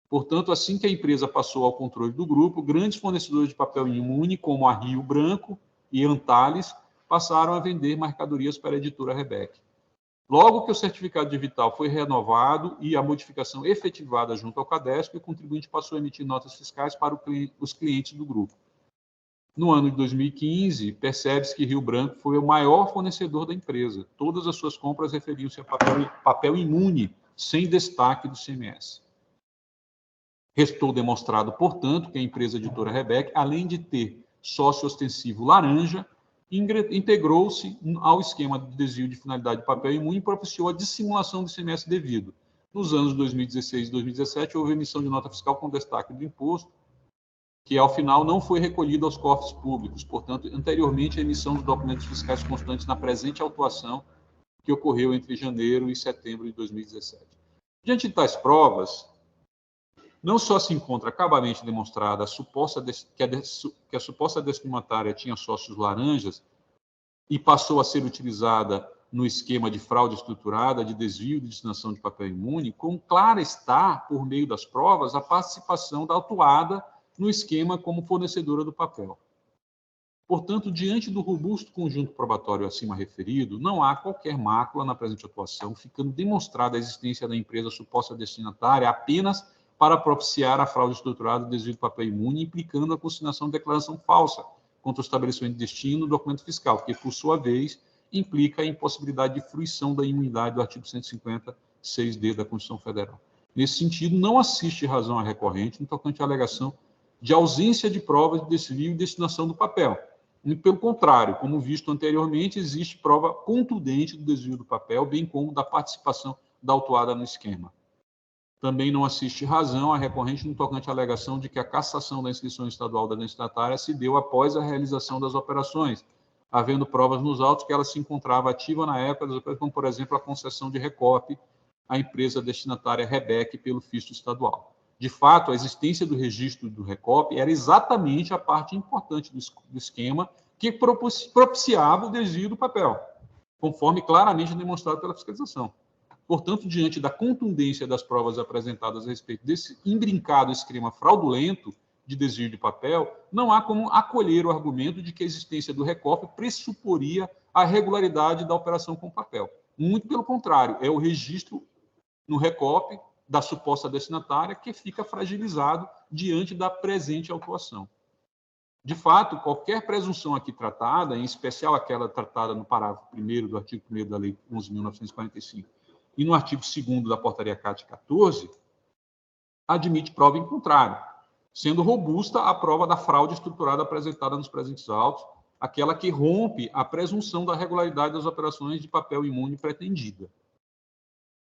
Portanto, assim que a empresa passou ao controle do grupo, grandes fornecedores de papel imune, como a Rio Branco e Antares, passaram a vender mercadorias para a editora Rebec. Logo que o certificado digital foi renovado e a modificação efetivada junto ao Cadesp, o contribuinte passou a emitir notas fiscais para os clientes do grupo. No ano de 2015, percebe-se que Rio Branco foi o maior fornecedor da empresa. Todas as suas compras referiam-se a papel imune, sem destaque do CMS. Restou demonstrado, portanto, que a empresa editora Rebec, além de ter sócio ostensivo laranja, integrou-se ao esquema de desvio de finalidade de papel imune e propiciou a dissimulação do ICMS devido. Nos anos 2016 e 2017, houve emissão de nota fiscal com destaque do imposto, que, ao final, não foi recolhido aos cofres públicos. Portanto, anteriormente, a emissão dos documentos fiscais constantes na presente autuação, que ocorreu entre janeiro e setembro de 2017. Diante de tais provas, não só se encontra cabalmente demonstrada que a suposta destinatária tinha sócios laranjas e passou a ser utilizada no esquema de fraude estruturada, de desvio de destinação de papel imune, como clara está, por meio das provas, a participação da autuada no esquema como fornecedora do papel. Portanto, diante do robusto conjunto probatório acima referido, não há qualquer mácula na presente atuação, ficando demonstrada a existência da empresa suposta destinatária apenas para propiciar a fraude estruturada do desvio de papel imune, implicando a consignação de declaração falsa contra o estabelecimento de destino do documento fiscal, que, por sua vez, implica a impossibilidade de fruição da imunidade do artigo 156D da Constituição Federal. Nesse sentido, não assiste razão à recorrente no tocante à alegação de ausência de provas de desvio e destinação do papel. E, pelo contrário, como visto anteriormente, existe prova contundente do desvio do papel, bem como da participação da autuada no esquema. Também não assiste razão à recorrente no tocante à alegação de que a cassação da inscrição estadual da destinatária se deu após a realização das operações, havendo provas nos autos que ela se encontrava ativa na época das operações, como, por exemplo, a concessão de Recope à empresa destinatária Rebec pelo fisco estadual. De fato, a existência do registro do Recope era exatamente a parte importante do esquema que propiciava o desvio do papel, conforme claramente demonstrado pela fiscalização. Portanto, diante da contundência das provas apresentadas a respeito desse imbrincado esquema fraudulento de desvio de papel, não há como acolher o argumento de que a existência do Recope pressuporia a regularidade da operação com papel. Muito pelo contrário, é o registro no Recope da suposta destinatária que fica fragilizado diante da presente autuação. De fato, qualquer presunção aqui tratada, em especial aquela tratada no parágrafo 1º do artigo 1º da Lei 11.945, e no artigo 2º da Portaria CAT 14, admite prova em contrário, sendo robusta a prova da fraude estruturada apresentada nos presentes autos, aquela que rompe a presunção da regularidade das operações de papel imune pretendida.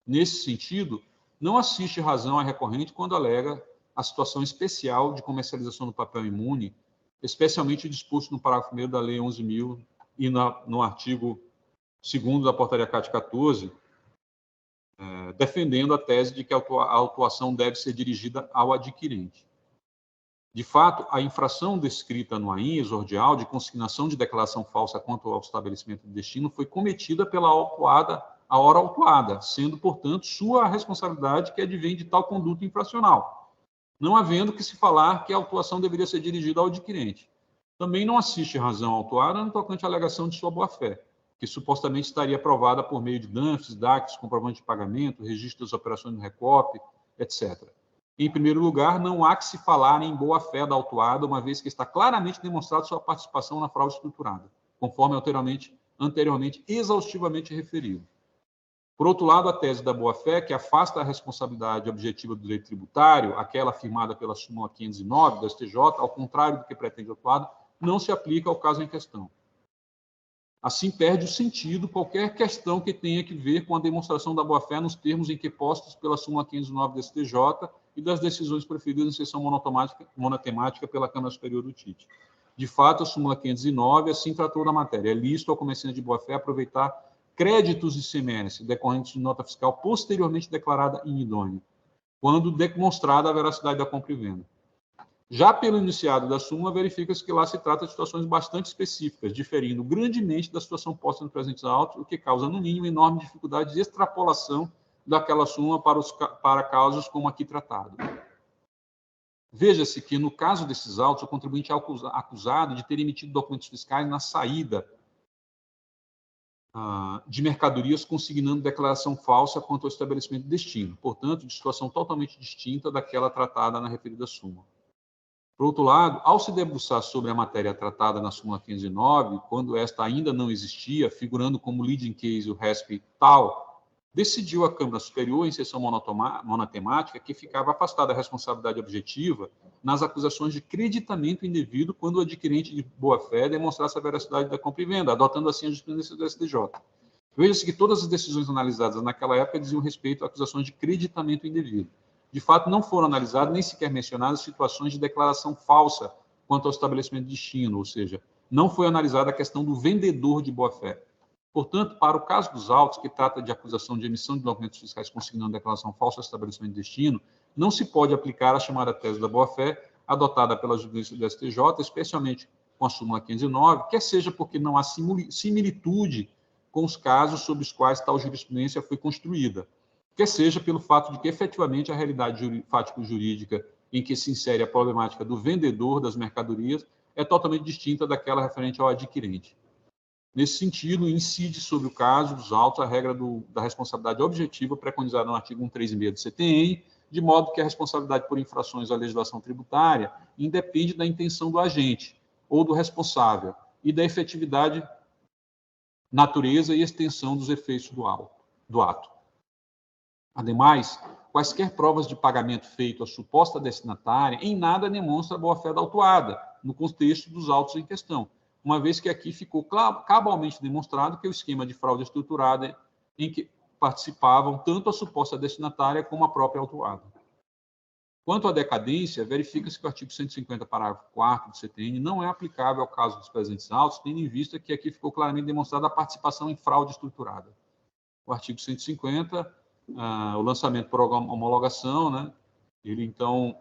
Nesse sentido, não assiste razão à recorrente quando alega a situação especial de comercialização do papel imune, especialmente disposto no parágrafo 1º da Lei 11.000 e no artigo 2º da Portaria CAT 14, defendendo a tese de que a autuação deve ser dirigida ao adquirente. De fato, a infração descrita no AIN exordial de consignação de declaração falsa quanto ao estabelecimento de destino foi cometida pela autuada a hora autuada, sendo, portanto, sua a responsabilidade que advém de tal conduta infracional, não havendo que se falar que a autuação deveria ser dirigida ao adquirente. Também não assiste razão à autuada no tocante à alegação de sua boa-fé, que supostamente estaria aprovada por meio de DANFs, DACs, comprovante de pagamento, registro das operações no Recope, etc. Em primeiro lugar, não há que se falar em boa-fé da autuada, uma vez que está claramente demonstrada sua participação na fraude estruturada, conforme anteriormente exaustivamente referido. Por outro lado, a tese da boa-fé, que afasta a responsabilidade objetiva do direito tributário, aquela afirmada pela súmula 509 da STJ, ao contrário do que pretende o autuado, não se aplica ao caso em questão. Assim, perde o sentido qualquer questão que tenha que ver com a demonstração da boa-fé nos termos em que postos pela súmula 509 da STJ e das decisões preferidas em sessão monotemática pela Câmara Superior do TIT. De fato, a súmula 509 assim tratou da matéria. É lícito ao comerciante de boa-fé aproveitar créditos de ICMS decorrentes de nota fiscal posteriormente declarada inidônea, quando demonstrada a veracidade da compra e venda. Já pelo enunciado da súmula, verifica-se que lá se trata de situações bastante específicas, diferindo grandemente da situação posta no presentes autos, o que causa, no mínimo, enorme dificuldade de extrapolação daquela súmula para casos como aqui tratado. Veja-se que, no caso desses autos, o contribuinte é acusado de ter emitido documentos fiscais na saída de mercadorias consignando declaração falsa quanto ao estabelecimento de destino, portanto, de situação totalmente distinta daquela tratada na referida súmula. Por outro lado, ao se debruçar sobre a matéria tratada na súmula 509, quando esta ainda não existia, figurando como leading case o RESP tal, decidiu a Câmara Superior, em sessão monotemática, que ficava afastada a responsabilidade objetiva nas acusações de creditamento indevido quando o adquirente de boa-fé demonstrasse a veracidade da compra e venda, adotando assim a jurisprudência do STJ. Veja-se que todas as decisões analisadas naquela época diziam respeito a acusações de creditamento indevido. De fato, não foram analisadas nem sequer mencionadas situações de declaração falsa quanto ao estabelecimento de destino, ou seja, não foi analisada a questão do vendedor de boa-fé. Portanto, para o caso dos autos, que trata de acusação de emissão de documentos fiscais consignando declaração falsa ao estabelecimento de destino, não se pode aplicar a chamada tese da boa-fé, adotada pela justiça do STJ, especialmente com a súmula 509, quer seja porque não há similitude com os casos sobre os quais tal jurisprudência foi construída, quer seja pelo fato de que, efetivamente, a realidade fático-jurídica em que se insere a problemática do vendedor das mercadorias é totalmente distinta daquela referente ao adquirente. Nesse sentido, incide sobre o caso dos autos a regra da responsabilidade objetiva preconizada no artigo 136 do CTN, de modo que a responsabilidade por infrações à legislação tributária independe da intenção do agente ou do responsável e da efetividade, natureza e extensão dos efeitos do ato. Ademais, quaisquer provas de pagamento feito à suposta destinatária em nada demonstra a boa-fé da autuada, no contexto dos autos em questão, uma vez que aqui ficou cabalmente demonstrado que o esquema de fraude estruturada em que participavam tanto a suposta destinatária como a própria autuada. Quanto à decadência, verifica-se que o artigo 150, parágrafo 4º do CTN não é aplicável ao caso dos presentes autos, tendo em vista que aqui ficou claramente demonstrada a participação em fraude estruturada. O artigo 150, o lançamento por homologação, né, ele, então,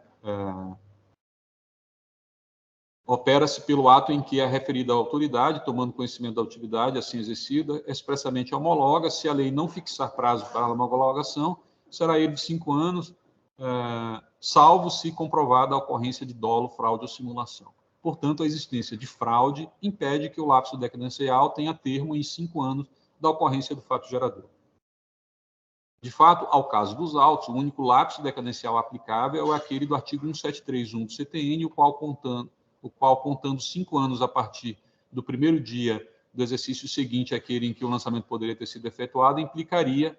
opera-se pelo ato em que a referida autoridade, tomando conhecimento da atividade assim exercida, expressamente homologa. Se a lei não fixar prazo para a homologação, será ele de 5 anos, salvo se comprovada a ocorrência de dolo, fraude ou simulação. Portanto, a existência de fraude impede que o lapso decadencial tenha termo em 5 anos da ocorrência do fato gerador. De fato, ao caso dos autos, o único lapso decadencial aplicável é aquele do artigo 1731 do CTN, o qual, contando 5 anos a partir do primeiro dia do exercício seguinte àquele em que o lançamento poderia ter sido efetuado, implicaria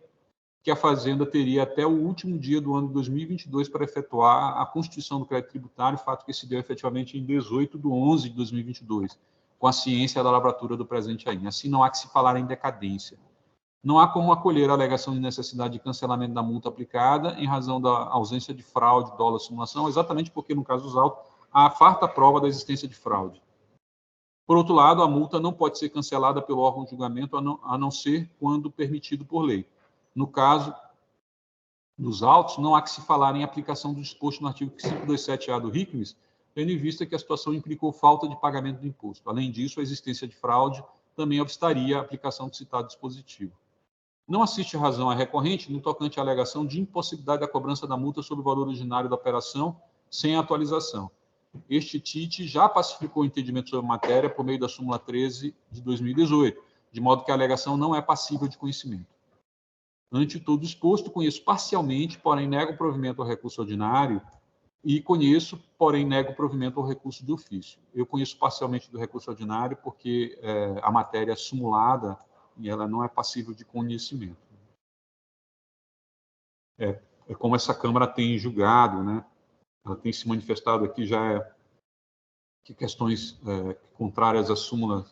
que a Fazenda teria até o último dia do ano de 2022 para efetuar a constituição do crédito tributário, fato que se deu efetivamente em 18/11/2022, com a ciência da lavratura do presente aí. Assim, não há que se falar em decadência. Não há como acolher a alegação de necessidade de cancelamento da multa aplicada em razão da ausência de fraude, dolo ou simulação, exatamente porque, no caso dos autos, há farta prova da existência de fraude. Por outro lado, a multa não pode ser cancelada pelo órgão de julgamento a não ser quando permitido por lei. No caso dos autos, não há que se falar em aplicação do disposto no artigo 527-A do RICMES, tendo em vista que a situação implicou falta de pagamento do imposto. Além disso, a existência de fraude também obstaria a aplicação do citado dispositivo. Não assiste razão à recorrente no tocante à alegação de impossibilidade da cobrança da multa sobre o valor originário da operação sem atualização. Este TIT já pacificou o entendimento sobre a matéria por meio da súmula 13 de 2018, de modo que a alegação não é passível de conhecimento. Ante todo exposto, conheço parcialmente, porém nego o provimento ao recurso ordinário, e conheço, porém nego o provimento ao recurso de ofício. Eu conheço parcialmente do recurso ordinário porque a matéria é simulada e ela não é passível de conhecimento. É como essa Câmara tem julgado, né? Ela tem se manifestado aqui já que questões contrárias à súmula,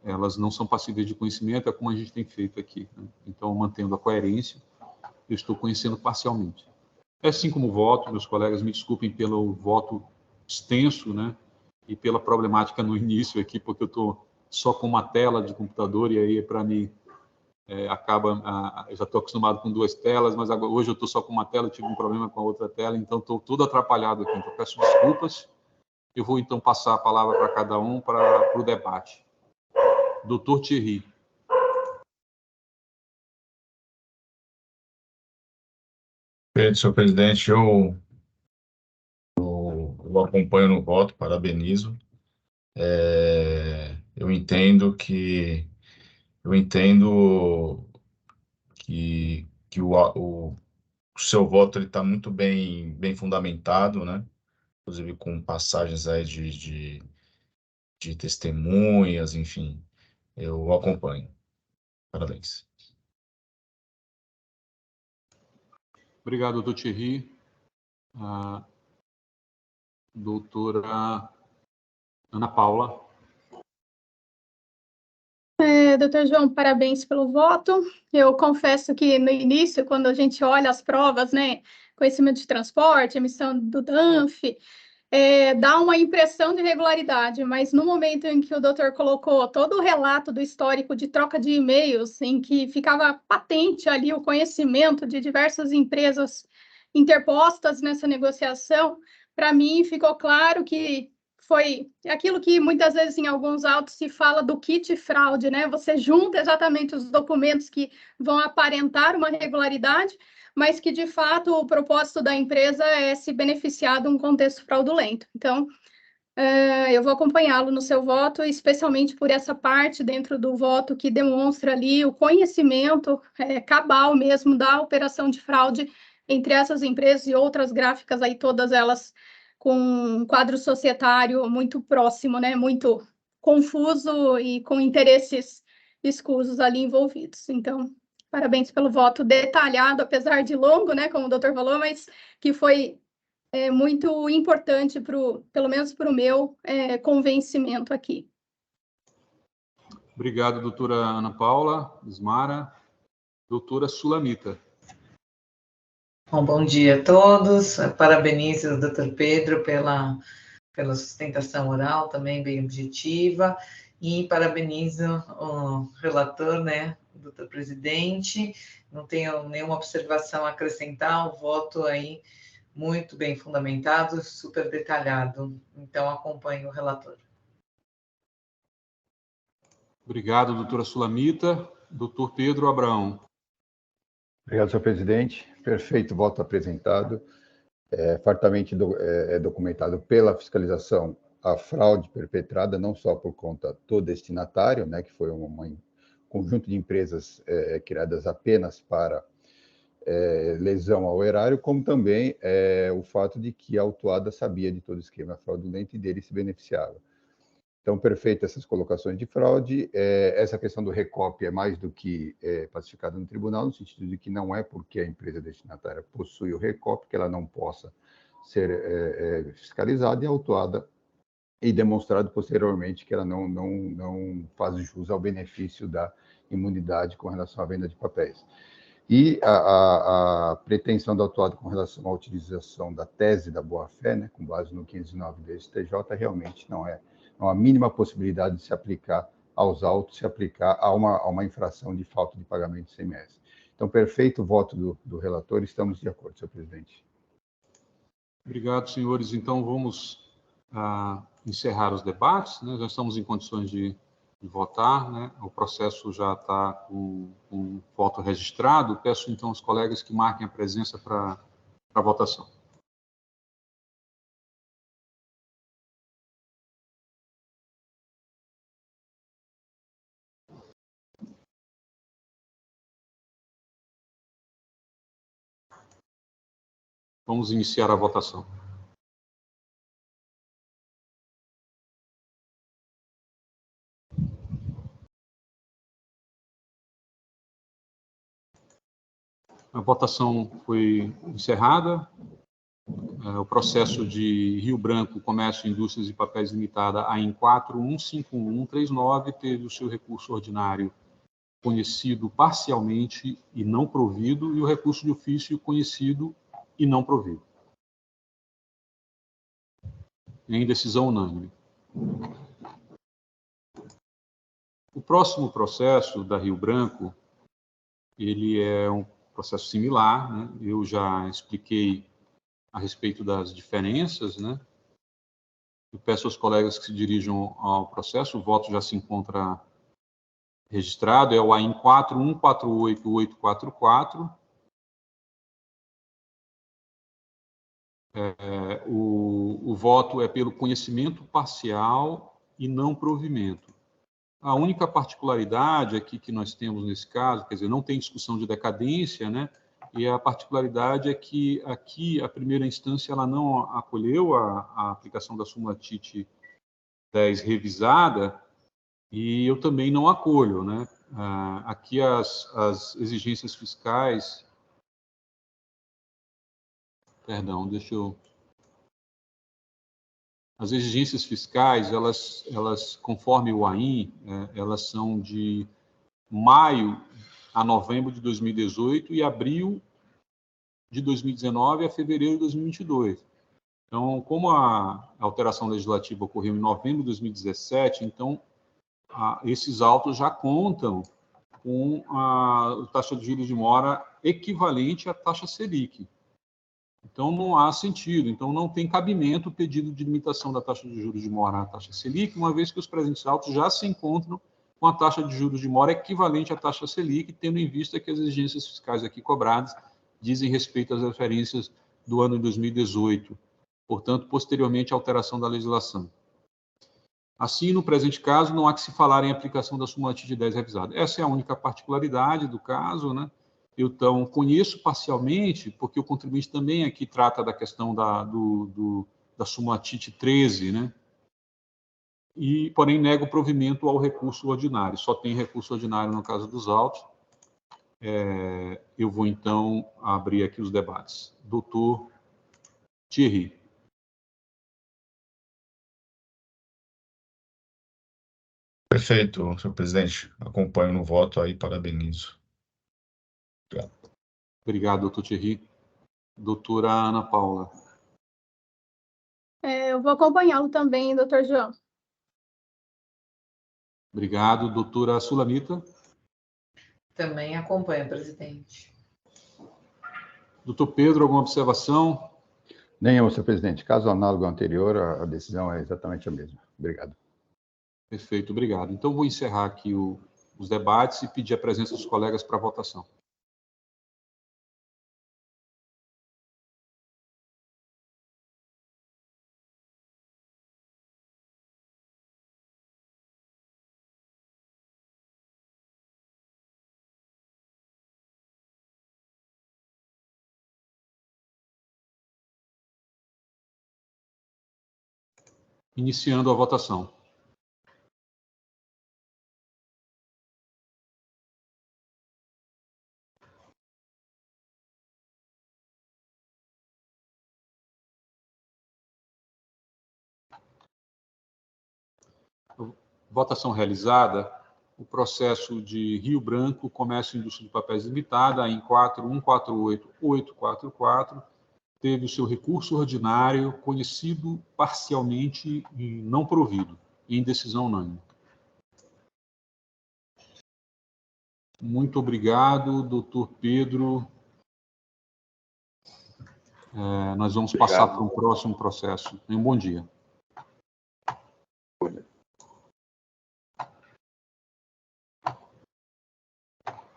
elas não são passíveis de conhecimento, é como a gente tem feito aqui, né? Então, mantendo a coerência, eu estou conhecendo parcialmente. Assim como o voto, meus colegas me desculpem pelo voto extenso, né? E pela problemática no início aqui, porque eu estou só com uma tela de computador, e aí, para mim, eu já estou acostumado com 2 telas, mas agora, hoje eu estou só com uma tela, tive um problema com a outra tela, então estou todo atrapalhado aqui, então peço desculpas. Eu vou, então, passar a palavra para cada um para o debate. Doutor Thierry. Senhor presidente, eu acompanho no voto, parabenizo. Eu entendo que o seu voto está muito bem fundamentado, né? Inclusive com passagens aí de testemunhas, enfim, eu acompanho. Parabéns. Obrigado, doutor Thierry. Doutora Ana Paula. Doutor João, parabéns pelo voto. Eu confesso que no início, quando a gente olha as provas, né, conhecimento de transporte, emissão do DANF, dá uma impressão de regularidade, mas no momento em que o doutor colocou todo o relato do histórico de troca de e-mails, em que ficava patente ali o conhecimento de diversas empresas interpostas nessa negociação, para mim ficou claro que foi aquilo que muitas vezes em alguns autos se fala do kit fraude, né? Você junta exatamente os documentos que vão aparentar uma regularidade, mas que, de fato, o propósito da empresa é se beneficiar de um contexto fraudulento. Então, eu vou acompanhá-lo no seu voto, especialmente por essa parte dentro do voto que demonstra ali o conhecimento cabal mesmo da operação de fraude entre essas empresas e outras gráficas aí, todas elas com um quadro societário muito próximo, né? Muito confuso e com interesses escusos ali envolvidos. Então, parabéns pelo voto detalhado, apesar de longo, né? Como o doutor falou, mas que foi muito importante, pelo menos para o meu convencimento aqui. Obrigado, doutora Ana Paula, Ismara. Doutora Sulamita. Bom dia a todos. Parabenizo o doutor Pedro pela sustentação oral, também bem objetiva, e parabenizo o relator, né, o doutor presidente. Não tenho nenhuma observação a acrescentar, o voto aí muito bem fundamentado, super detalhado. Então, acompanho o relator. Obrigado, doutora Sulamita. Doutor Pedro Abraão. Obrigado, senhor presidente. Perfeito voto apresentado. Fartamente documentado pela fiscalização a fraude perpetrada, não só por conta do destinatário, né, que foi um conjunto de empresas criadas apenas para lesão ao erário, como também o fato de que a autuada sabia de todo o esquema fraudulento e dele se beneficiava. Então, perfeitas essas colocações de fraude. Essa questão do recop é mais do que pacificada no tribunal, no sentido de que não é porque a empresa destinatária possui o recop que ela não possa ser fiscalizada e autuada e demonstrado posteriormente que ela não faz jus ao benefício da imunidade com relação à venda de papéis. E a pretensão do autuado com relação à utilização da tese da boa-fé, né, com base no 509 do STJ, realmente não há a mínima possibilidade de se aplicar aos autos, se aplicar a uma infração de falta de pagamento de ICMS. Então, perfeito o voto do relator, estamos de acordo, senhor presidente. Obrigado, senhores. Então, vamos encerrar os debates, né? Já estamos em condições de votar, né? O processo já está com voto registrado. Peço, então, aos colegas que marquem a presença para a votação. Vamos iniciar a votação. A votação foi encerrada. O processo de Rio Branco, Comércio, Indústrias e Papéis Limitada, AIM 4151139, teve o seu recurso ordinário conhecido parcialmente e não provido, e o recurso de ofício conhecido e não provido. Em decisão unânime. O próximo processo da Rio Branco, ele é um processo similar, né? Eu já expliquei a respeito das diferenças, né? Eu peço aos colegas que se dirijam ao processo, o voto já se encontra registrado, é o AIN 4148844. O voto é pelo conhecimento parcial e não provimento. A única particularidade aqui que nós temos nesse caso, quer dizer, não tem discussão de decadência, né? E a particularidade é que aqui a primeira instância ela não acolheu a aplicação da súmula TIT 10 revisada, e eu também não acolho, né? Aqui as exigências fiscais, perdão, as exigências fiscais, elas conforme o AIN, elas são de maio a novembro de 2018 e abril de 2019 a fevereiro de 2022. Então, como a alteração legislativa ocorreu em novembro de 2017, então esses autos já contam com a taxa de juros de mora equivalente à taxa Selic. Então, não há sentido. Então, não tem cabimento o pedido de limitação da taxa de juros de mora à taxa Selic, uma vez que os presentes autos já se encontram com a taxa de juros de mora equivalente à taxa Selic, tendo em vista que as exigências fiscais aqui cobradas dizem respeito às referências do ano de 2018, portanto, posteriormente à alteração da legislação. Assim, no presente caso, não há que se falar em aplicação da súmula TIT 10 revisada. Essa é a única particularidade do caso, né? Eu, então, conheço parcialmente, porque o contribuinte também aqui trata da questão da súmula TIT 13, né? E, porém, nego provimento ao recurso ordinário. Só tem recurso ordinário no caso dos autos. Eu vou, então, abrir aqui os debates. Doutor Thierry. Perfeito, senhor presidente. Acompanho no voto aí, parabenizo. Obrigado. Obrigado, doutor Thierry. Doutora Ana Paula. Eu vou acompanhá-lo também, doutor João. Obrigado. Doutora Sulamita. Também acompanho, presidente. Doutor Pedro, alguma observação? Nenhuma, senhor presidente. Caso análogo ao anterior, a decisão é exatamente a mesma. Obrigado. Perfeito, obrigado. Então, vou encerrar aqui os debates e pedir a presença dos colegas para a votação. Iniciando a votação. Votação realizada. O processo de Rio Branco, Comércio e Indústria de Papéis Limitada, em 4148844, teve o seu recurso ordinário conhecido parcialmente e não provido, em decisão unânime. Muito obrigado, doutor Pedro. Nós vamos passar para um próximo processo. Um bom dia.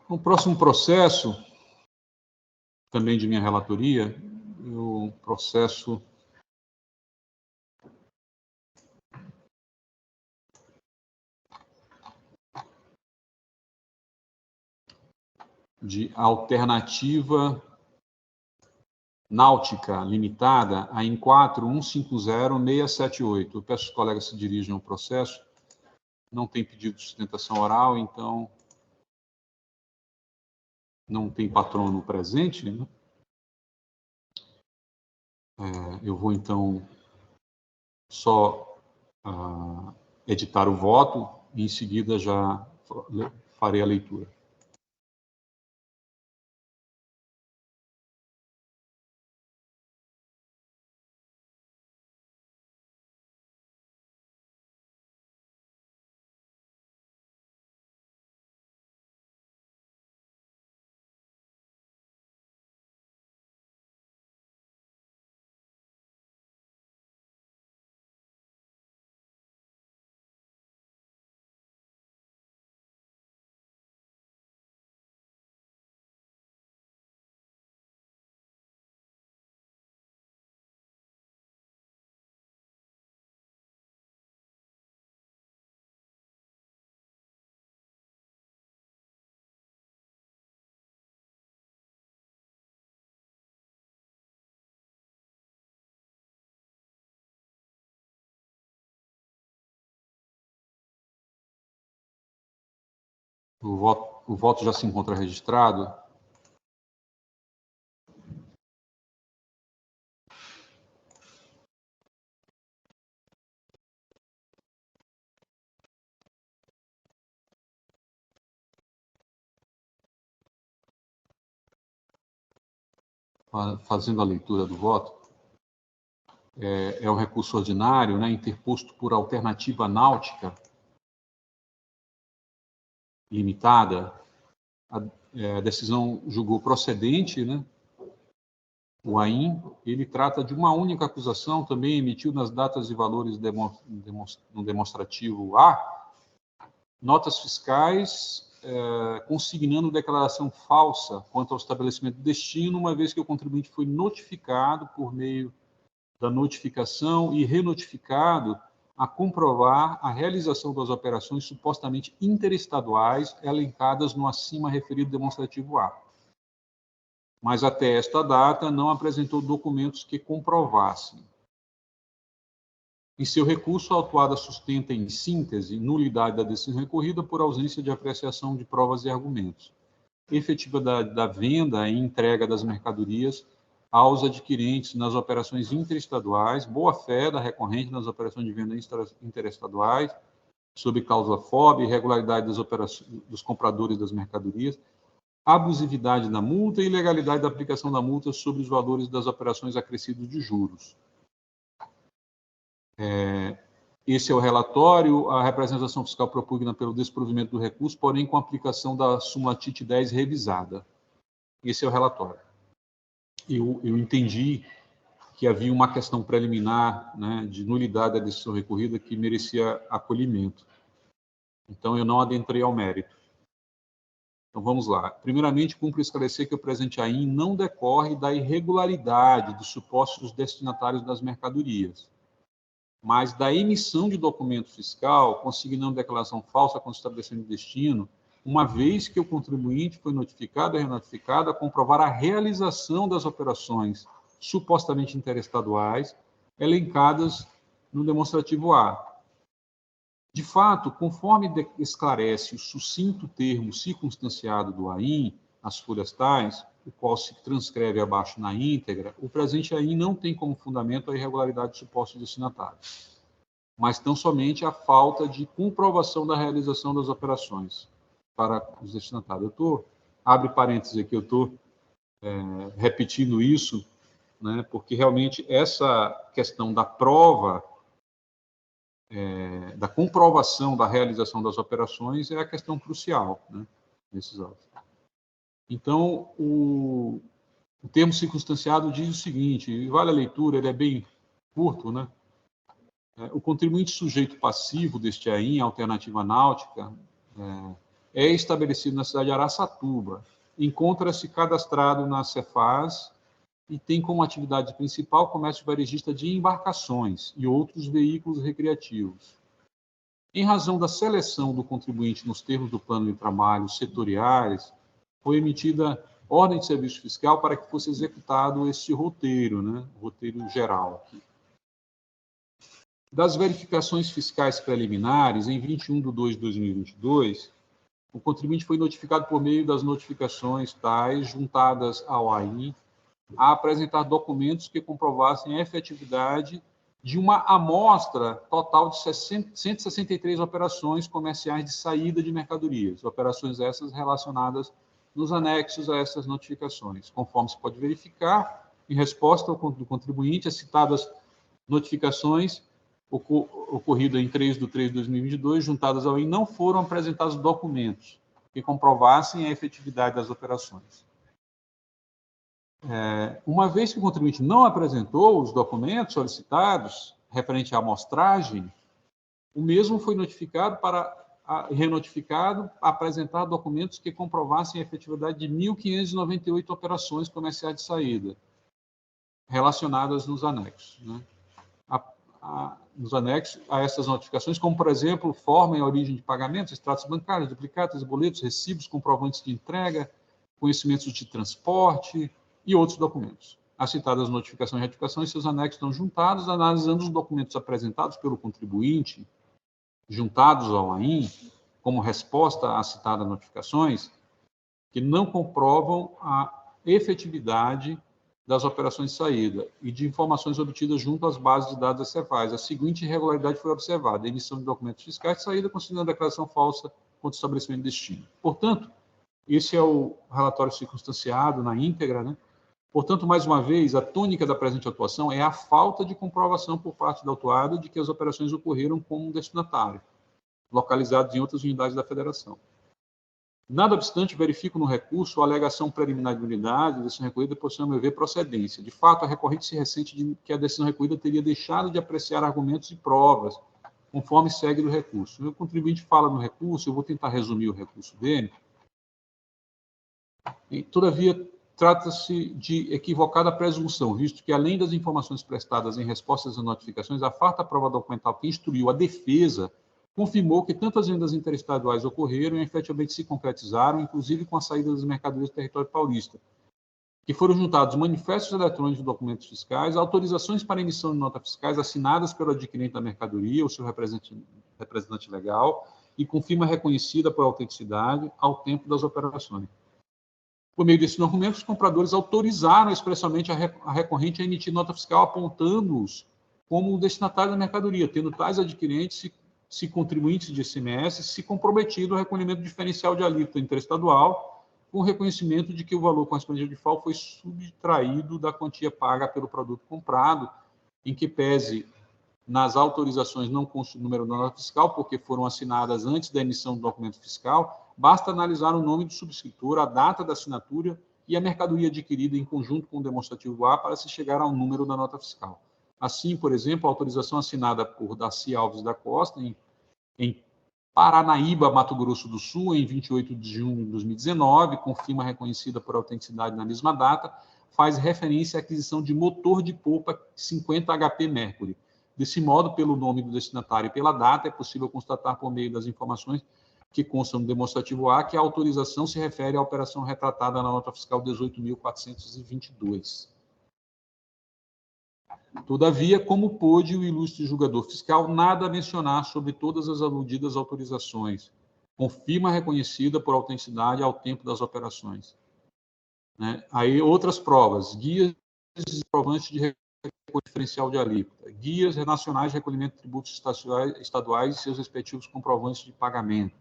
O próximo processo, também de minha relatoria, o processo de alternativa náutica limitada a em 4150678. Eu peço aos colegas que se dirijam ao processo. Não tem pedido de sustentação oral, então não tem patrono presente, né? Eu vou, então, só editar o voto e, em seguida, já farei a leitura. O voto já se encontra registrado. Fazendo a leitura do voto, é o recurso ordinário, né, interposto por alternativa náutica limitada. A decisão julgou procedente, né? O AIN, ele trata de uma única acusação, também emitiu nas datas e valores no demonstrativo A, notas fiscais consignando declaração falsa quanto ao estabelecimento de destino, uma vez que o contribuinte foi notificado por meio da notificação e renotificado a comprovar a realização das operações supostamente interestaduais elencadas no acima referido demonstrativo A. Mas até esta data não apresentou documentos que comprovassem. Em seu recurso, a autuada sustenta em síntese nulidade da decisão recorrida por ausência de apreciação de provas e argumentos, efetividade da venda e entrega das mercadorias aos adquirentes nas operações interestaduais, boa-fé da recorrente nas operações de venda interestaduais, sob cláusula FOB, irregularidade das operações dos compradores das mercadorias, abusividade da multa e ilegalidade da aplicação da multa sobre os valores das operações acrescidos de juros. Esse é o relatório. A representação fiscal propugna pelo desprovimento do recurso, porém com aplicação da súmula TIT 10 revisada. Esse é o relatório. Eu entendi que havia uma questão preliminar, né, de nulidade da decisão recorrida que merecia acolhimento. Então, eu não adentrei ao mérito. Então, vamos lá. Primeiramente, cumpre esclarecer que o presente AIN não decorre da irregularidade dos supostos destinatários das mercadorias, mas da emissão de documento fiscal consignando declaração falsa com estabelecimento de destino, uma vez que o contribuinte foi notificado e renotificado a comprovar a realização das operações supostamente interestaduais elencadas no demonstrativo A. De fato, conforme esclarece o sucinto termo circunstanciado do AIN, as folhas tais, o qual se transcreve abaixo na íntegra, o presente AIN não tem como fundamento a irregularidade de supostos destinatários, mas tão somente a falta de comprovação da realização das operações para os destinatários. Abre parênteses aqui, eu estou repetindo isso, né, porque realmente essa questão da prova, da comprovação da realização das operações é a questão crucial, né, nesses autos. Então, o termo circunstanciado diz o seguinte, e vale a leitura, ele é bem curto, né? O contribuinte sujeito passivo deste AIN, alternativa náutica, é estabelecido na cidade de Araçatuba, encontra-se cadastrado na Cefaz e tem como atividade principal comércio varejista de embarcações e outros veículos recreativos. Em razão da seleção do contribuinte nos termos do plano de trabalho setoriais, foi emitida ordem de serviço fiscal para que fosse executado esse roteiro, né, roteiro geral aqui. Das verificações fiscais preliminares, em 21/2/2022, o contribuinte foi notificado por meio das notificações tais juntadas ao AIN a apresentar documentos que comprovassem a efetividade de uma amostra total de 163 operações comerciais de saída de mercadorias, operações essas relacionadas nos anexos a essas notificações. Conforme se pode verificar, em resposta do contribuinte, as citadas notificações ocorridas em 3/3/2022, juntadas ao IN, não foram apresentados documentos que comprovassem a efetividade das operações. Uma vez que o contribuinte não apresentou os documentos solicitados referente à amostragem, o mesmo foi renotificado a apresentar documentos que comprovassem a efetividade de 1.598 operações comerciais de saída relacionadas nos anexos, né? Nos anexos a essas notificações, como, por exemplo, forma e origem de pagamentos, extratos bancários, duplicatas, boletos, recibos, comprovantes de entrega, conhecimentos de transporte e outros documentos. As citadas notificações e retificações e seus anexos estão juntados, analisando os documentos apresentados pelo contribuinte, juntados ao AIN, como resposta às citadas notificações, que não comprovam a efetividade das operações de saída e de informações obtidas junto às bases de dados da Cefaz. A seguinte irregularidade foi observada: a emissão de documentos fiscais de saída considerando a declaração falsa contra o estabelecimento de destino. Portanto, esse é o relatório circunstanciado na íntegra, né? Portanto, mais uma vez, a tônica da presente atuação é a falta de comprovação por parte da autuada de que as operações ocorreram com um destinatário, localizados em outras unidades da Federação. Nada obstante, verifico no recurso a alegação preliminar de unidade da decisão recorrida possui, a meu ver, procedência. De fato, a recorrente se ressente de que a decisão recorrida teria deixado de apreciar argumentos e provas, conforme segue do recurso. O contribuinte fala no recurso, eu vou tentar resumir o recurso dele. E, todavia, trata-se de equivocada presunção, visto que, além das informações prestadas em respostas às notificações, a farta prova documental que instruiu a defesa confirmou que tantas vendas interestaduais ocorreram e efetivamente se concretizaram, inclusive com a saída das mercadorias do território paulista, que foram juntados manifestos eletrônicos de documentos fiscais, autorizações para emissão de notas fiscais assinadas pelo adquirente da mercadoria, ou seu representante legal, e com firma reconhecida por autenticidade ao tempo das operações. Por meio desses documentos, os compradores autorizaram expressamente a recorrente a emitir nota fiscal, apontando-os como o destinatário da mercadoria, tendo tais adquirentes se contribuintes de ICMS se comprometido ao recolhimento diferencial de alíquota interestadual, com o reconhecimento de que o valor correspondente ao DIFAL foi subtraído da quantia paga pelo produto comprado, em que pese nas autorizações não consta o número da nota fiscal, porque foram assinadas antes da emissão do documento fiscal, basta analisar o nome do subscritor, a data da assinatura e a mercadoria adquirida em conjunto com o demonstrativo A para se chegar ao número da nota fiscal. Assim, por exemplo, a autorização assinada por Daci Alves da Costa, em Paranaíba, Mato Grosso do Sul, em 28 de junho de 2019, com firma reconhecida por autenticidade na mesma data, faz referência à aquisição de motor de polpa 50 HP Mercury. Desse modo, pelo nome do destinatário e pela data, é possível constatar, por meio das informações que constam no demonstrativo A, que a autorização se refere à operação retratada na nota fiscal 18.422. Todavia, como pôde o ilustre julgador fiscal nada mencionar sobre todas as aludidas autorizações, com firma reconhecida por autenticidade ao tempo das operações? Né? Aí, outras provas: guias comprovantes de recolhimento diferencial de alíquota, guias nacionais de recolhimento de tributos estaduais e seus respectivos comprovantes de pagamento,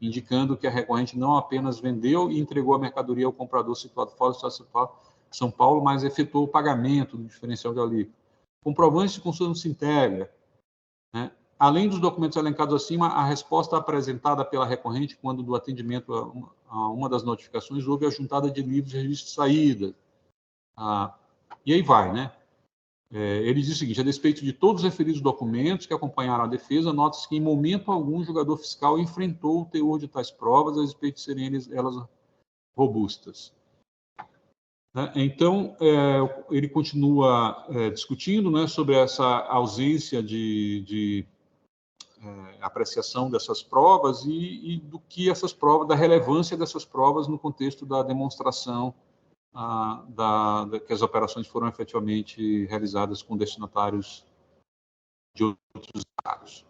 indicando que a recorrente não apenas vendeu e entregou a mercadoria ao comprador situado fora do Estado de São Paulo, mas efetuou o pagamento do diferencial de alíquota. Comprovantes de consumo se integra. Né? Além dos documentos elencados acima, a resposta apresentada pela recorrente quando do atendimento a uma das notificações houve a juntada de livros de registro de saída. E aí vai, né? Ele diz o seguinte: a despeito de todos os referidos documentos que acompanharam a defesa, nota-se que em momento algum o julgador fiscal enfrentou o teor de tais provas, a despeito de serem elas robustas. Então, ele continua discutindo, né, sobre essa ausência de apreciação dessas provas e do que essas provas, da relevância dessas provas no contexto da demonstração que as operações foram efetivamente realizadas com destinatários de outros estados.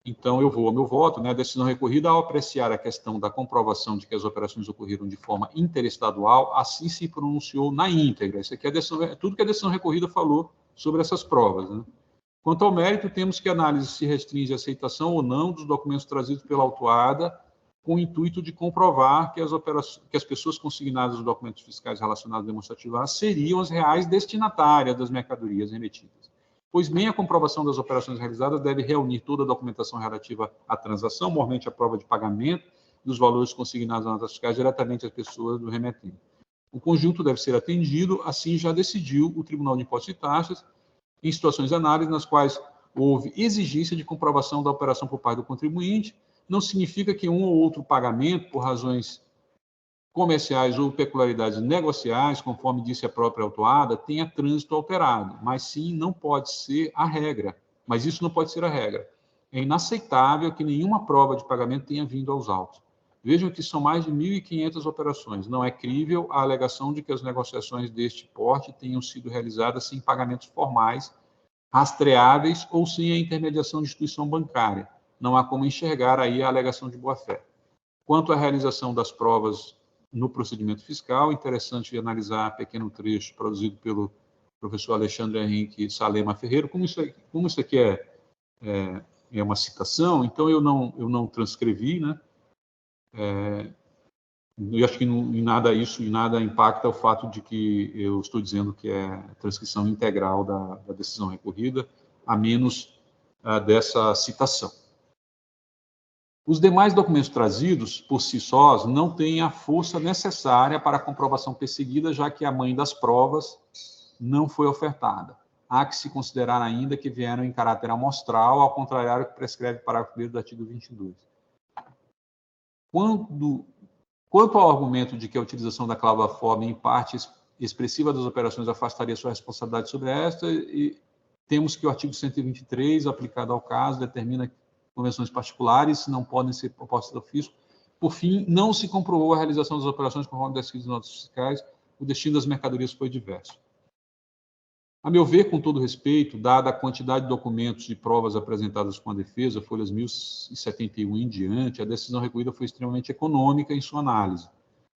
Então, eu vou ao meu voto, né, a decisão recorrida, ao apreciar a questão da comprovação de que as operações ocorreram de forma interestadual, assim se pronunciou na íntegra. Isso aqui é tudo que a decisão recorrida falou sobre essas provas. Né? Quanto ao mérito, temos que a análise se restringe à aceitação ou não dos documentos trazidos pela autuada, com o intuito de comprovar que as pessoas consignadas nos documentos fiscais relacionados ao demonstrativo A seriam as reais destinatárias das mercadorias remetidas. Pois bem, a comprovação das operações realizadas deve reunir toda a documentação relativa à transação, mormente a prova de pagamento dos valores consignados nas notas fiscais diretamente às pessoas do remetente. O conjunto deve ser atendido, assim já decidiu o Tribunal de Impostos e Taxas, em situações análises nas quais houve exigência de comprovação da operação por parte do contribuinte. Não significa que um ou outro pagamento, por razões comerciais ou peculiaridades negociais, conforme disse a própria autuada, tenha trânsito alterado, mas sim não pode ser a regra. Mas isso não pode ser a regra. É inaceitável que nenhuma prova de pagamento tenha vindo aos autos. Vejam que são mais de 1.500 operações. Não é crível a alegação de que as negociações deste porte tenham sido realizadas sem pagamentos formais, rastreáveis ou sem a intermediação de instituição bancária, não há como enxergar aí a alegação de boa-fé. Quanto à realização das provas no procedimento fiscal, interessante analisar pequeno trecho produzido pelo professor Alexandre Henrique Salema Ferreira. Como isso aqui é uma citação, então eu não transcrevi, né? Eu acho que em nada impacta o fato de que eu estou dizendo que é transcrição integral da decisão recorrida, a menos dessa citação. Os demais documentos trazidos, por si sós, não têm a força necessária para a comprovação perseguida, já que a mãe das provas não foi ofertada. Há que se considerar ainda que vieram em caráter amostral, ao contrário do que prescreve o parágrafo 1º do artigo 22. Quanto ao argumento de que a utilização da cláusula forma em parte expressiva das operações afastaria sua responsabilidade sobre esta, e temos que o artigo 123, aplicado ao caso, determina que convenções particulares não podem ser propostas do ofício. Por fim, não se comprovou a realização das operações conforme descritas nas notas fiscais, o destino das mercadorias foi diverso. A meu ver, com todo respeito, dada a quantidade de documentos e provas apresentadas com a defesa, folhas 1071 em diante, a decisão recorrida foi extremamente econômica em sua análise.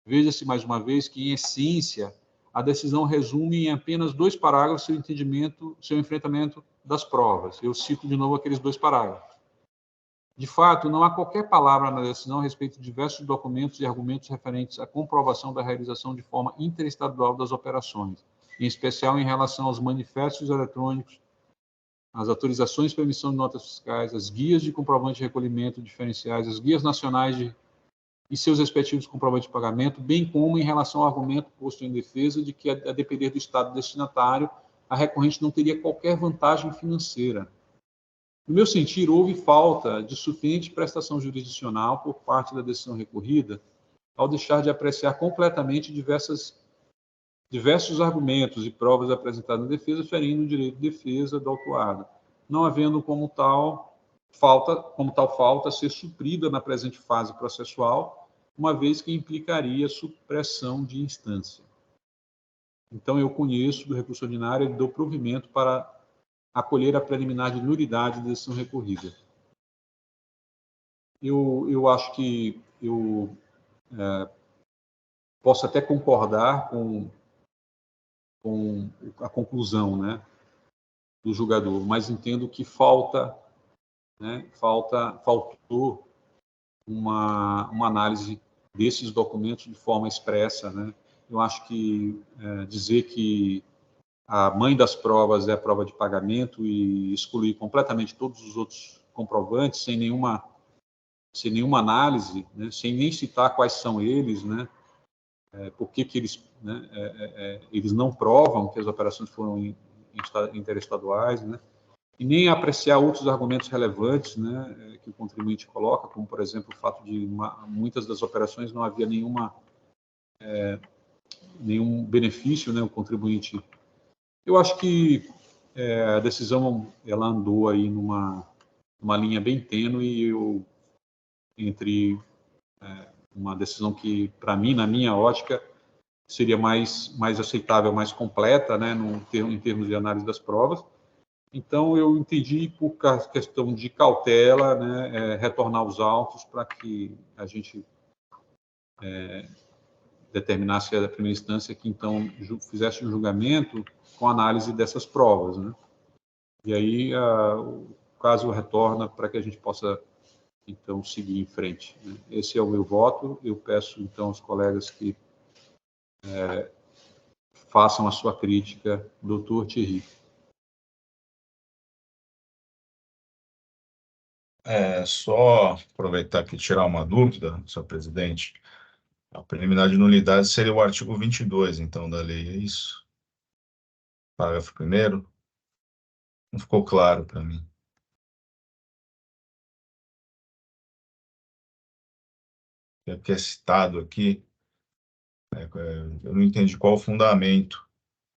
Veja-se, mais uma vez, que, em essência, a decisão resume em apenas 2 parágrafos seu enfrentamento das provas. Eu cito de novo aqueles 2 parágrafos. De fato, não há qualquer palavra na decisão a respeito de diversos documentos e argumentos referentes à comprovação da realização de forma interestadual das operações, em especial em relação aos manifestos eletrônicos, as autorizações para emissão de notas fiscais, as guias de comprovante de recolhimento diferenciais, as guias nacionais e seus respectivos comprovantes de pagamento, bem como em relação ao argumento posto em defesa de que, a depender do estado destinatário, a recorrente não teria qualquer vantagem financeira. No meu sentir, houve falta de suficiente prestação jurisdicional por parte da decisão recorrida ao deixar de apreciar completamente diversos argumentos e provas apresentadas na defesa, ferindo o direito de defesa do autuado, não havendo como tal falta ser suprida na presente fase processual, uma vez que implicaria supressão de instância. Então, eu conheço do recurso ordinário e dou provimento para acolher a preliminar de nulidade da decisão recorrida. Eu acho que eu posso até concordar com a conclusão, né, do julgador, mas entendo que faltou uma análise desses documentos de forma expressa, né? Eu acho que dizer que a mãe das provas é a prova de pagamento e excluir completamente todos os outros comprovantes sem nenhuma análise, né, sem nem citar quais são eles, né, por que eles, né, eles não provam que as operações foram interestaduais, né, e nem apreciar outros argumentos relevantes, né, que o contribuinte coloca, como, por exemplo, o fato de muitas das operações não havia nenhum benefício, né, o contribuinte. Eu acho que a decisão ela andou aí numa linha bem tênue entre uma decisão que, para mim, na minha ótica, seria mais aceitável, mais completa, né, em termos de análise das provas. Então, eu entendi, por questão de cautela, né, retornar os autos para que a gente determinasse a primeira instância que, então, fizesse um julgamento com análise dessas provas, né? E aí o caso retorna para que a gente possa, então, seguir em frente, né? Esse é o meu voto. Eu peço, então, aos colegas que façam a sua crítica, doutor Thierry. Só aproveitar aqui e tirar uma dúvida, senhor presidente. A preliminar de nulidade seria o artigo 22, então, da lei, é isso? Parágrafo 1º? Não ficou claro para mim. O que é citado aqui, eu não entendi qual o fundamento.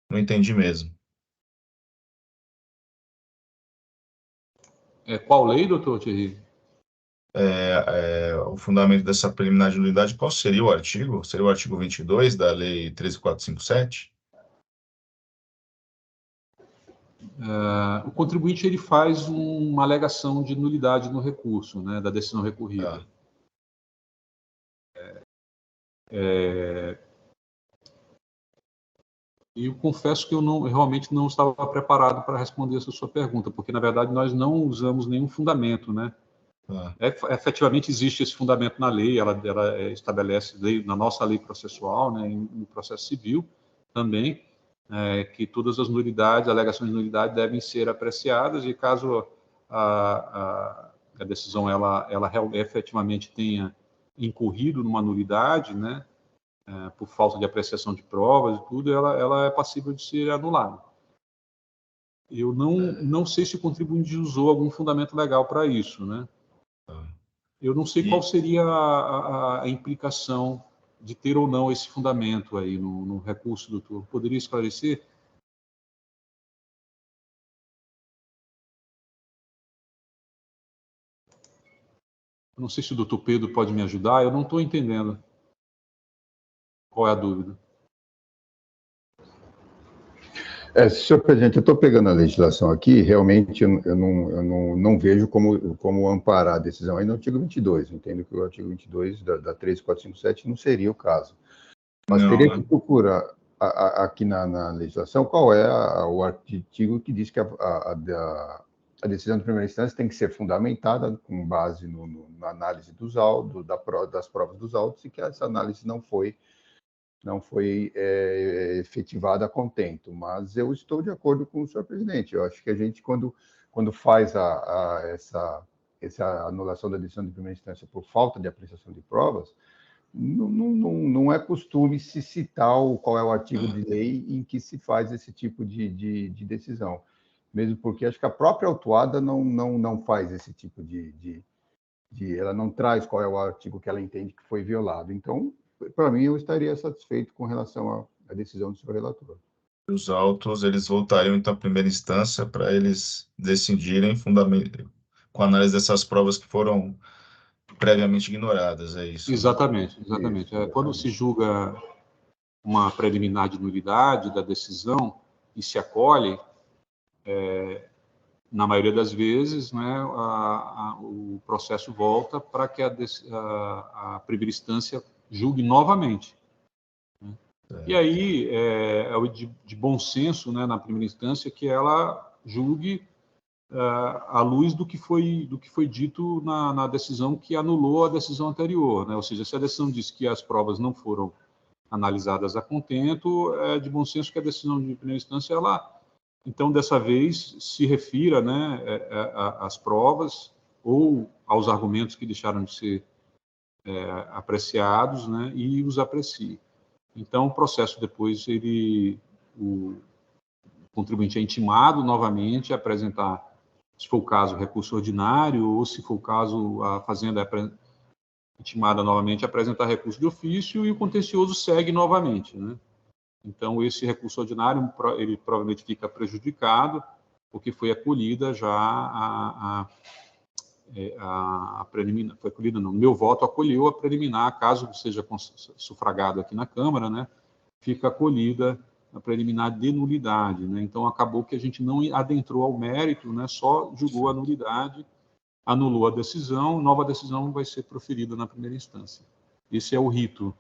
Não entendi mesmo. Qual lei, doutor Thierry? O fundamento dessa preliminar de nulidade, qual seria o artigo? Seria o artigo 22 da Lei 13.457? o contribuinte ele faz uma alegação de nulidade no recurso, né, da decisão recorrida. E eu confesso que eu realmente não estava preparado para responder essa sua pergunta, porque, na verdade, nós não usamos nenhum fundamento, né? Efetivamente, existe esse fundamento na lei, ela estabelece na nossa lei processual, né, no processo civil também, que todas as nulidades, alegações de nulidade devem ser apreciadas, e caso a decisão ela efetivamente tenha incorrido numa nulidade, né, por falta de apreciação de provas e tudo, ela é passível de ser anulada. Eu não sei se o contribuinte usou algum fundamento legal para isso, né? Eu não sei qual seria a implicação de ter ou não esse fundamento aí no recurso, doutor. Poderia esclarecer? Não sei se o doutor Pedro pode me ajudar, eu não estou entendendo. Qual é a dúvida? Senhor presidente, eu estou pegando a legislação aqui, realmente eu não vejo como amparar a decisão aí no artigo 22, entendo que o artigo 22 da 13457 não seria o caso. Mas não, teria que procurar aqui na legislação qual é o artigo que diz que a decisão de primeira instância tem que ser fundamentada com base na análise dos autos, das provas dos autos, e que essa análise não foi efetivada a contento, mas eu estou de acordo com o senhor presidente. Eu acho que a gente, quando faz essa anulação da decisão de primeira instância por falta de apreciação de provas, não é costume se citar qual é o artigo de lei em que se faz esse tipo de decisão, mesmo porque acho que a própria autuada não faz esse tipo ela não traz qual é o artigo que ela entende que foi violado. Então, para mim, eu estaria satisfeito com relação à decisão do senhor relator. Os autos, eles voltariam, então, à primeira instância para eles decidirem com a análise dessas provas que foram previamente ignoradas, é isso? Exatamente, exatamente. Quando se julga uma preliminar de nulidade da decisão e se acolhe, na maioria das vezes, né, o processo volta para que a primeira instância julgue novamente. Né? E aí é de bom senso, né, na primeira instância, que ela julgue à luz do que foi dito na decisão que anulou a decisão anterior, né? Ou seja, se a decisão diz que as provas não foram analisadas a contento, é de bom senso que a decisão de primeira instância, então, dessa vez, se refira, né, às provas ou aos argumentos que deixaram de ser apreciados, né, e os aprecie. Então, o processo depois, o contribuinte é intimado novamente a apresentar, se for o caso, recurso ordinário, ou se for o caso, a fazenda é intimada novamente a apresentar recurso de ofício, e o contencioso segue novamente, né? Então, esse recurso ordinário, ele provavelmente fica prejudicado, porque foi acolhida já a preliminar, foi acolhida não, meu voto acolheu a preliminar, caso seja sufragado aqui na Câmara, né, fica acolhida a preliminar de nulidade, né? Então, acabou que a gente não adentrou ao mérito, né, só julgou a nulidade, anulou a decisão, nova decisão vai ser proferida na primeira instância. Esse é o rito.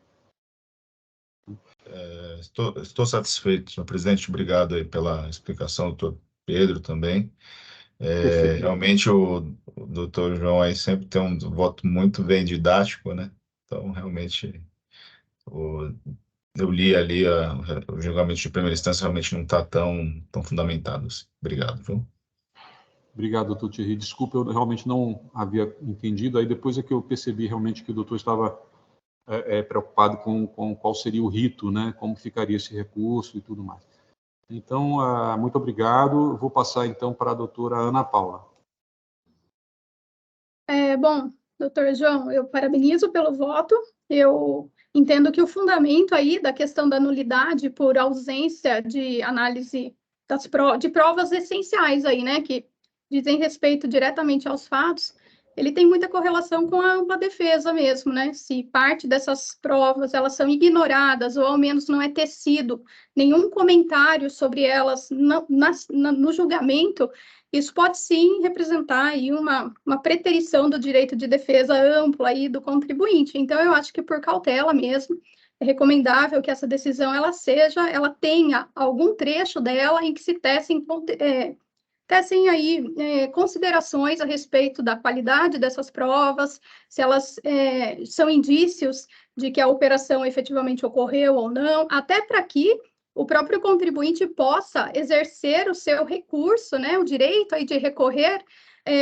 Estou satisfeito, senhor presidente. Obrigado aí pela explicação, doutor Pedro também. Realmente o doutor João aí sempre tem um voto muito bem didático, né? Então, realmente, eu li ali o julgamento de primeira instância, realmente não está tão fundamentado assim. Obrigado, João. Obrigado, doutor Thierry. Desculpa, eu realmente não havia entendido. Aí depois é que eu percebi realmente que o doutor estava preocupado com qual seria o rito, né? Como ficaria esse recurso e tudo mais. Então, muito obrigado. Eu vou passar, então, para a doutora Ana Paula. Bom, doutor João, eu parabenizo pelo voto. Eu entendo que o fundamento aí da questão da nulidade por ausência de análise de provas essenciais aí, né? Que dizem respeito diretamente aos fatos, ele tem muita correlação com a ampla defesa mesmo, né? Se parte dessas provas elas são ignoradas, ou ao menos não é tecido nenhum comentário sobre elas no julgamento, isso pode sim representar aí uma preterição do direito de defesa ampla aí do contribuinte. Então, eu acho que por cautela mesmo, é recomendável que essa decisão ela tenha algum trecho dela em que se tecem aí considerações a respeito da qualidade dessas provas, se elas são indícios de que a operação efetivamente ocorreu ou não, até para que o próprio contribuinte possa exercer o seu recurso, né, o direito aí de recorrer,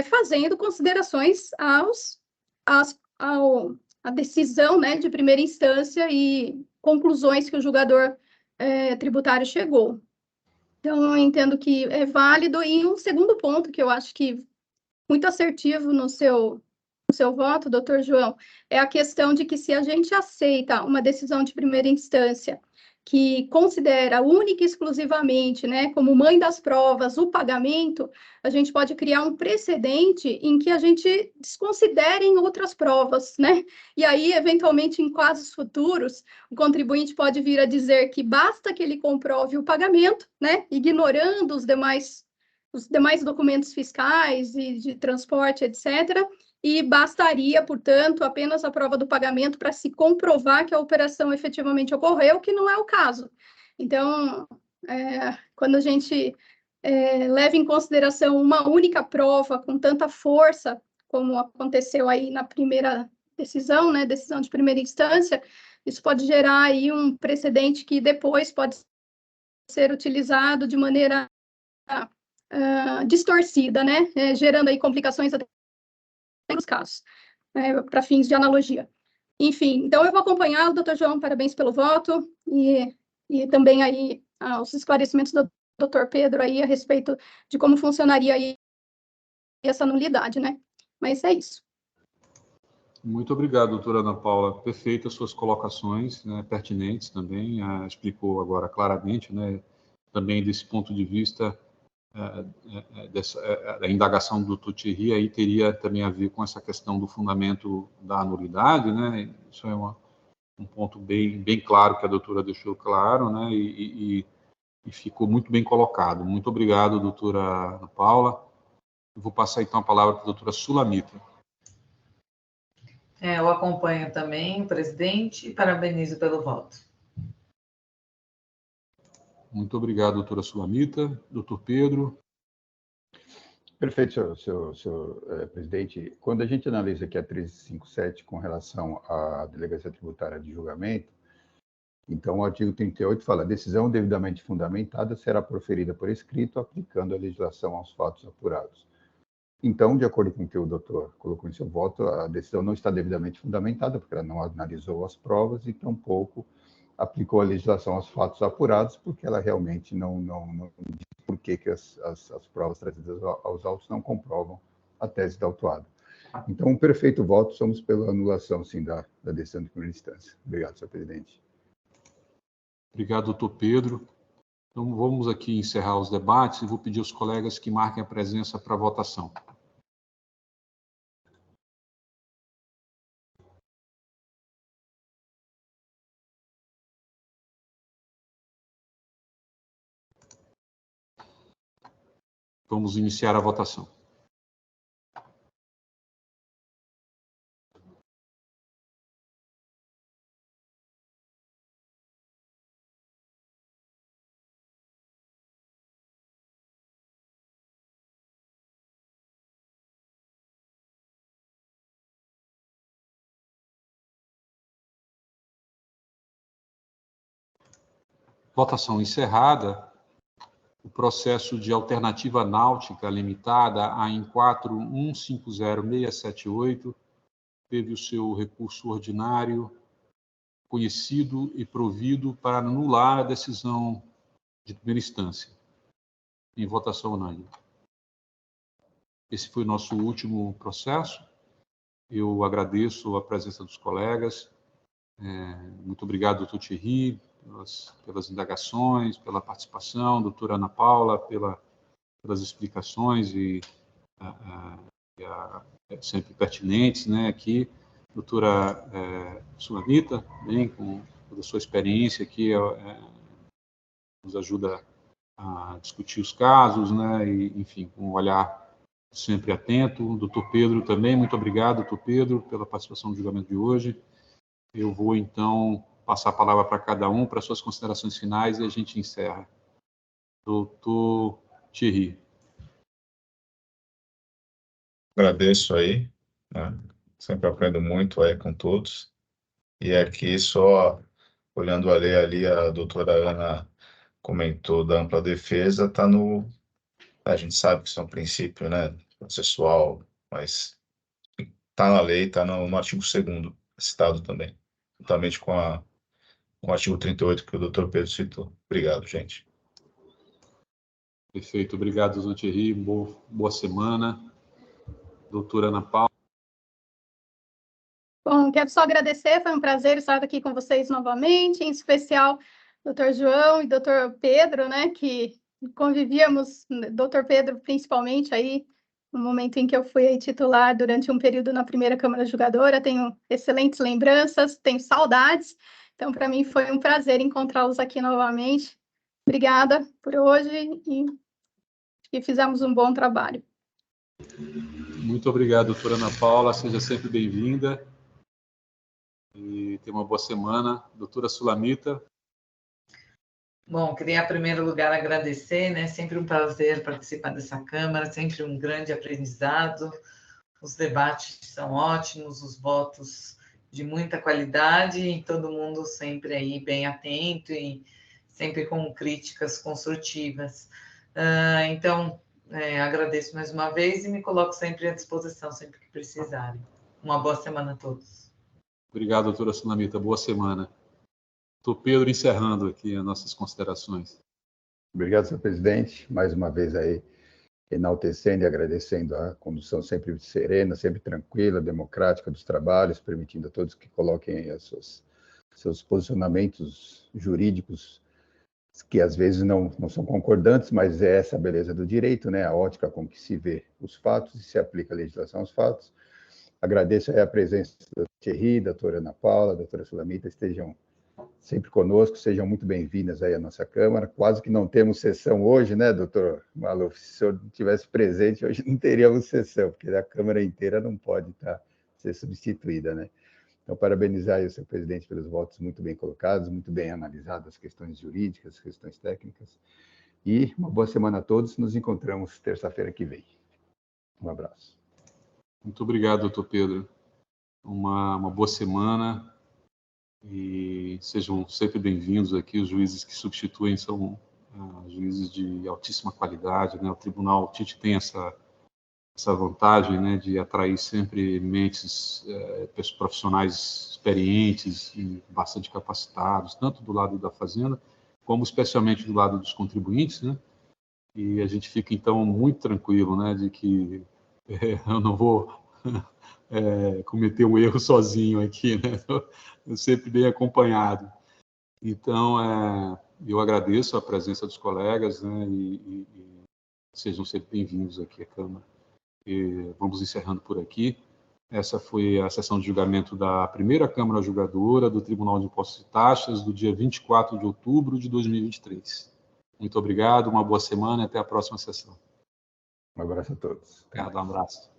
fazendo considerações à decisão, né, de primeira instância e conclusões que o julgador tributário chegou. Então, eu entendo que é válido. E um segundo ponto que eu acho que muito assertivo no seu voto, doutor João, é a questão de que se a gente aceita uma decisão de primeira instância que considera única e exclusivamente, né, como mãe das provas, o pagamento, a gente pode criar um precedente em que a gente desconsidere em outras provas, né? E aí, eventualmente, em casos futuros, o contribuinte pode vir a dizer que basta que ele comprove o pagamento, né, ignorando os demais documentos fiscais e de transporte, etc., e bastaria, portanto, apenas a prova do pagamento para se comprovar que a operação efetivamente ocorreu, que não é o caso. Então, quando a gente leva em consideração uma única prova com tanta força, como aconteceu aí na primeira decisão, né, decisão de primeira instância, isso pode gerar aí um precedente que depois pode ser utilizado de maneira distorcida, né, gerando aí complicações até nos casos, para fins de analogia. Enfim, então eu vou acompanhar o doutor João, parabéns pelo voto, e também aí os esclarecimentos do doutor Pedro aí a respeito de como funcionaria aí essa nulidade, né? Mas é isso. Muito obrigado, doutora Ana Paula. Perfeitas suas colocações, né, pertinentes também, explicou agora claramente, né, também desse ponto de vista a indagação do Thierry aí teria também a ver com essa questão do fundamento da anulidade, né? Isso é um ponto bem claro que a doutora deixou claro, né? E ficou muito bem colocado. Muito obrigado, doutora Ana Paula. Eu vou passar então a palavra para a doutora Sulamita. Eu acompanho também, presidente, e parabenizo pelo voto. Muito obrigado, doutora Sulamita. Doutor Pedro. Perfeito, senhor presidente. Quando a gente analisa aqui a 1357 com relação à delegacia tributária de julgamento, então o artigo 38 fala: a decisão devidamente fundamentada será proferida por escrito, aplicando a legislação aos fatos apurados. Então, de acordo com o que o doutor colocou em seu voto, a decisão não está devidamente fundamentada, porque ela não analisou as provas e tampouco aplicou a legislação aos fatos apurados, porque ela realmente não diz por que as provas trazidas aos autos não comprovam a tese da autuada. Então, um perfeito voto, somos pela anulação, sim, da decisão de primeira instância. Obrigado, senhor presidente. Obrigado, doutor Pedro. Então, vamos aqui encerrar os debates e vou pedir aos colegas que marquem a presença para a votação. Vamos iniciar a votação. Votação encerrada. O processo de alternativa náutica limitada a em 4150678 teve o seu recurso ordinário conhecido e provido para anular a decisão de primeira instância, em votação unânime. Esse foi o nosso último processo. Eu agradeço a presença dos colegas. Muito obrigado, doutor Thierry, pelas indagações, pela participação, doutora Ana Paula, pelas explicações e sempre pertinentes, né, aqui. Doutora Sulamita, bem, com toda a sua experiência aqui, nos ajuda a discutir os casos, né, e, enfim, com um olhar sempre atento. Doutor Pedro também, muito obrigado, doutor Pedro, pela participação no julgamento de hoje. Eu vou, então, passar a palavra para cada um, para suas considerações finais, e a gente encerra. Doutor Thierry. Agradeço aí, né? Sempre aprendo muito aí com todos. E aqui, só olhando a lei ali, a doutora Ana comentou da ampla defesa, está no... A gente sabe que isso é um princípio, né, processual, mas está na lei, está no artigo 2º, citado também, juntamente com o artigo 38 que o doutor Pedro citou. Obrigado, gente. Perfeito, obrigado, doutor Thierry, boa semana. Doutora Ana Paula. Bom, quero só agradecer, foi um prazer estar aqui com vocês novamente, em especial doutor João e doutor Pedro, né, que convivíamos, doutor Pedro principalmente aí, no momento em que eu fui aí titular durante um período na primeira Câmara Julgadora, tenho excelentes lembranças, tenho saudades, então para mim foi um prazer encontrá-los aqui novamente. Obrigada por hoje e fizemos um bom trabalho. Muito obrigado, doutora Ana Paula, seja sempre bem-vinda e tenha uma boa semana. Doutora Sulamita. Bom, queria, em primeiro lugar, agradecer, né? Sempre um prazer participar dessa Câmara, sempre um grande aprendizado. Os debates são ótimos, os votos de muita qualidade e todo mundo sempre aí bem atento e sempre com críticas construtivas. Então, agradeço mais uma vez e me coloco sempre à disposição, sempre que precisarem. Uma boa semana a todos. Obrigado, doutora Sulamita. Boa semana. Doutor Pedro, encerrando aqui as nossas considerações. Obrigado, senhor presidente. Mais uma vez aí, enaltecendo e agradecendo a condução sempre serena, sempre tranquila, democrática dos trabalhos, permitindo a todos que coloquem aí seus posicionamentos jurídicos, que às vezes não são concordantes, mas é essa a beleza do direito, né? A ótica com que se vê os fatos e se aplica a legislação aos fatos. Agradeço aí a presença do Thierry, da doutora Ana Paula, da doutora Sulamita, estejam sempre conosco, sejam muito bem-vindas aí à nossa Câmara. Quase que não temos sessão hoje, né, doutor Maluf? Se o senhor estivesse presente, hoje não teríamos sessão, porque a Câmara inteira não pode ser substituída, né? Então, parabenizar aí o senhor presidente pelos votos muito bem colocados, muito bem analisadas as questões jurídicas, as questões técnicas. E uma boa semana a todos. Nos encontramos terça-feira que vem. Um abraço. Muito obrigado, doutor Pedro. Uma boa semana e sejam sempre bem-vindos aqui. Os juízes que substituem são juízes de altíssima qualidade, né? O Tribunal Tite tem essa vantagem, né, de atrair sempre mentes, profissionais experientes e bastante capacitados, tanto do lado da Fazenda, como especialmente do lado dos contribuintes, né? E a gente fica, então, muito tranquilo, né, de que eu não vou cometer um erro sozinho aqui, né? Eu sempre bem acompanhado. Então, eu agradeço a presença dos colegas, né, e sejam sempre bem-vindos aqui à Câmara. E vamos encerrando por aqui. Essa foi a sessão de julgamento da primeira Câmara Julgadora do Tribunal de Impostos e Taxas do dia 24 de outubro de 2023. Muito obrigado, uma boa semana e até a próxima sessão. Um abraço a todos. Obrigado, um abraço.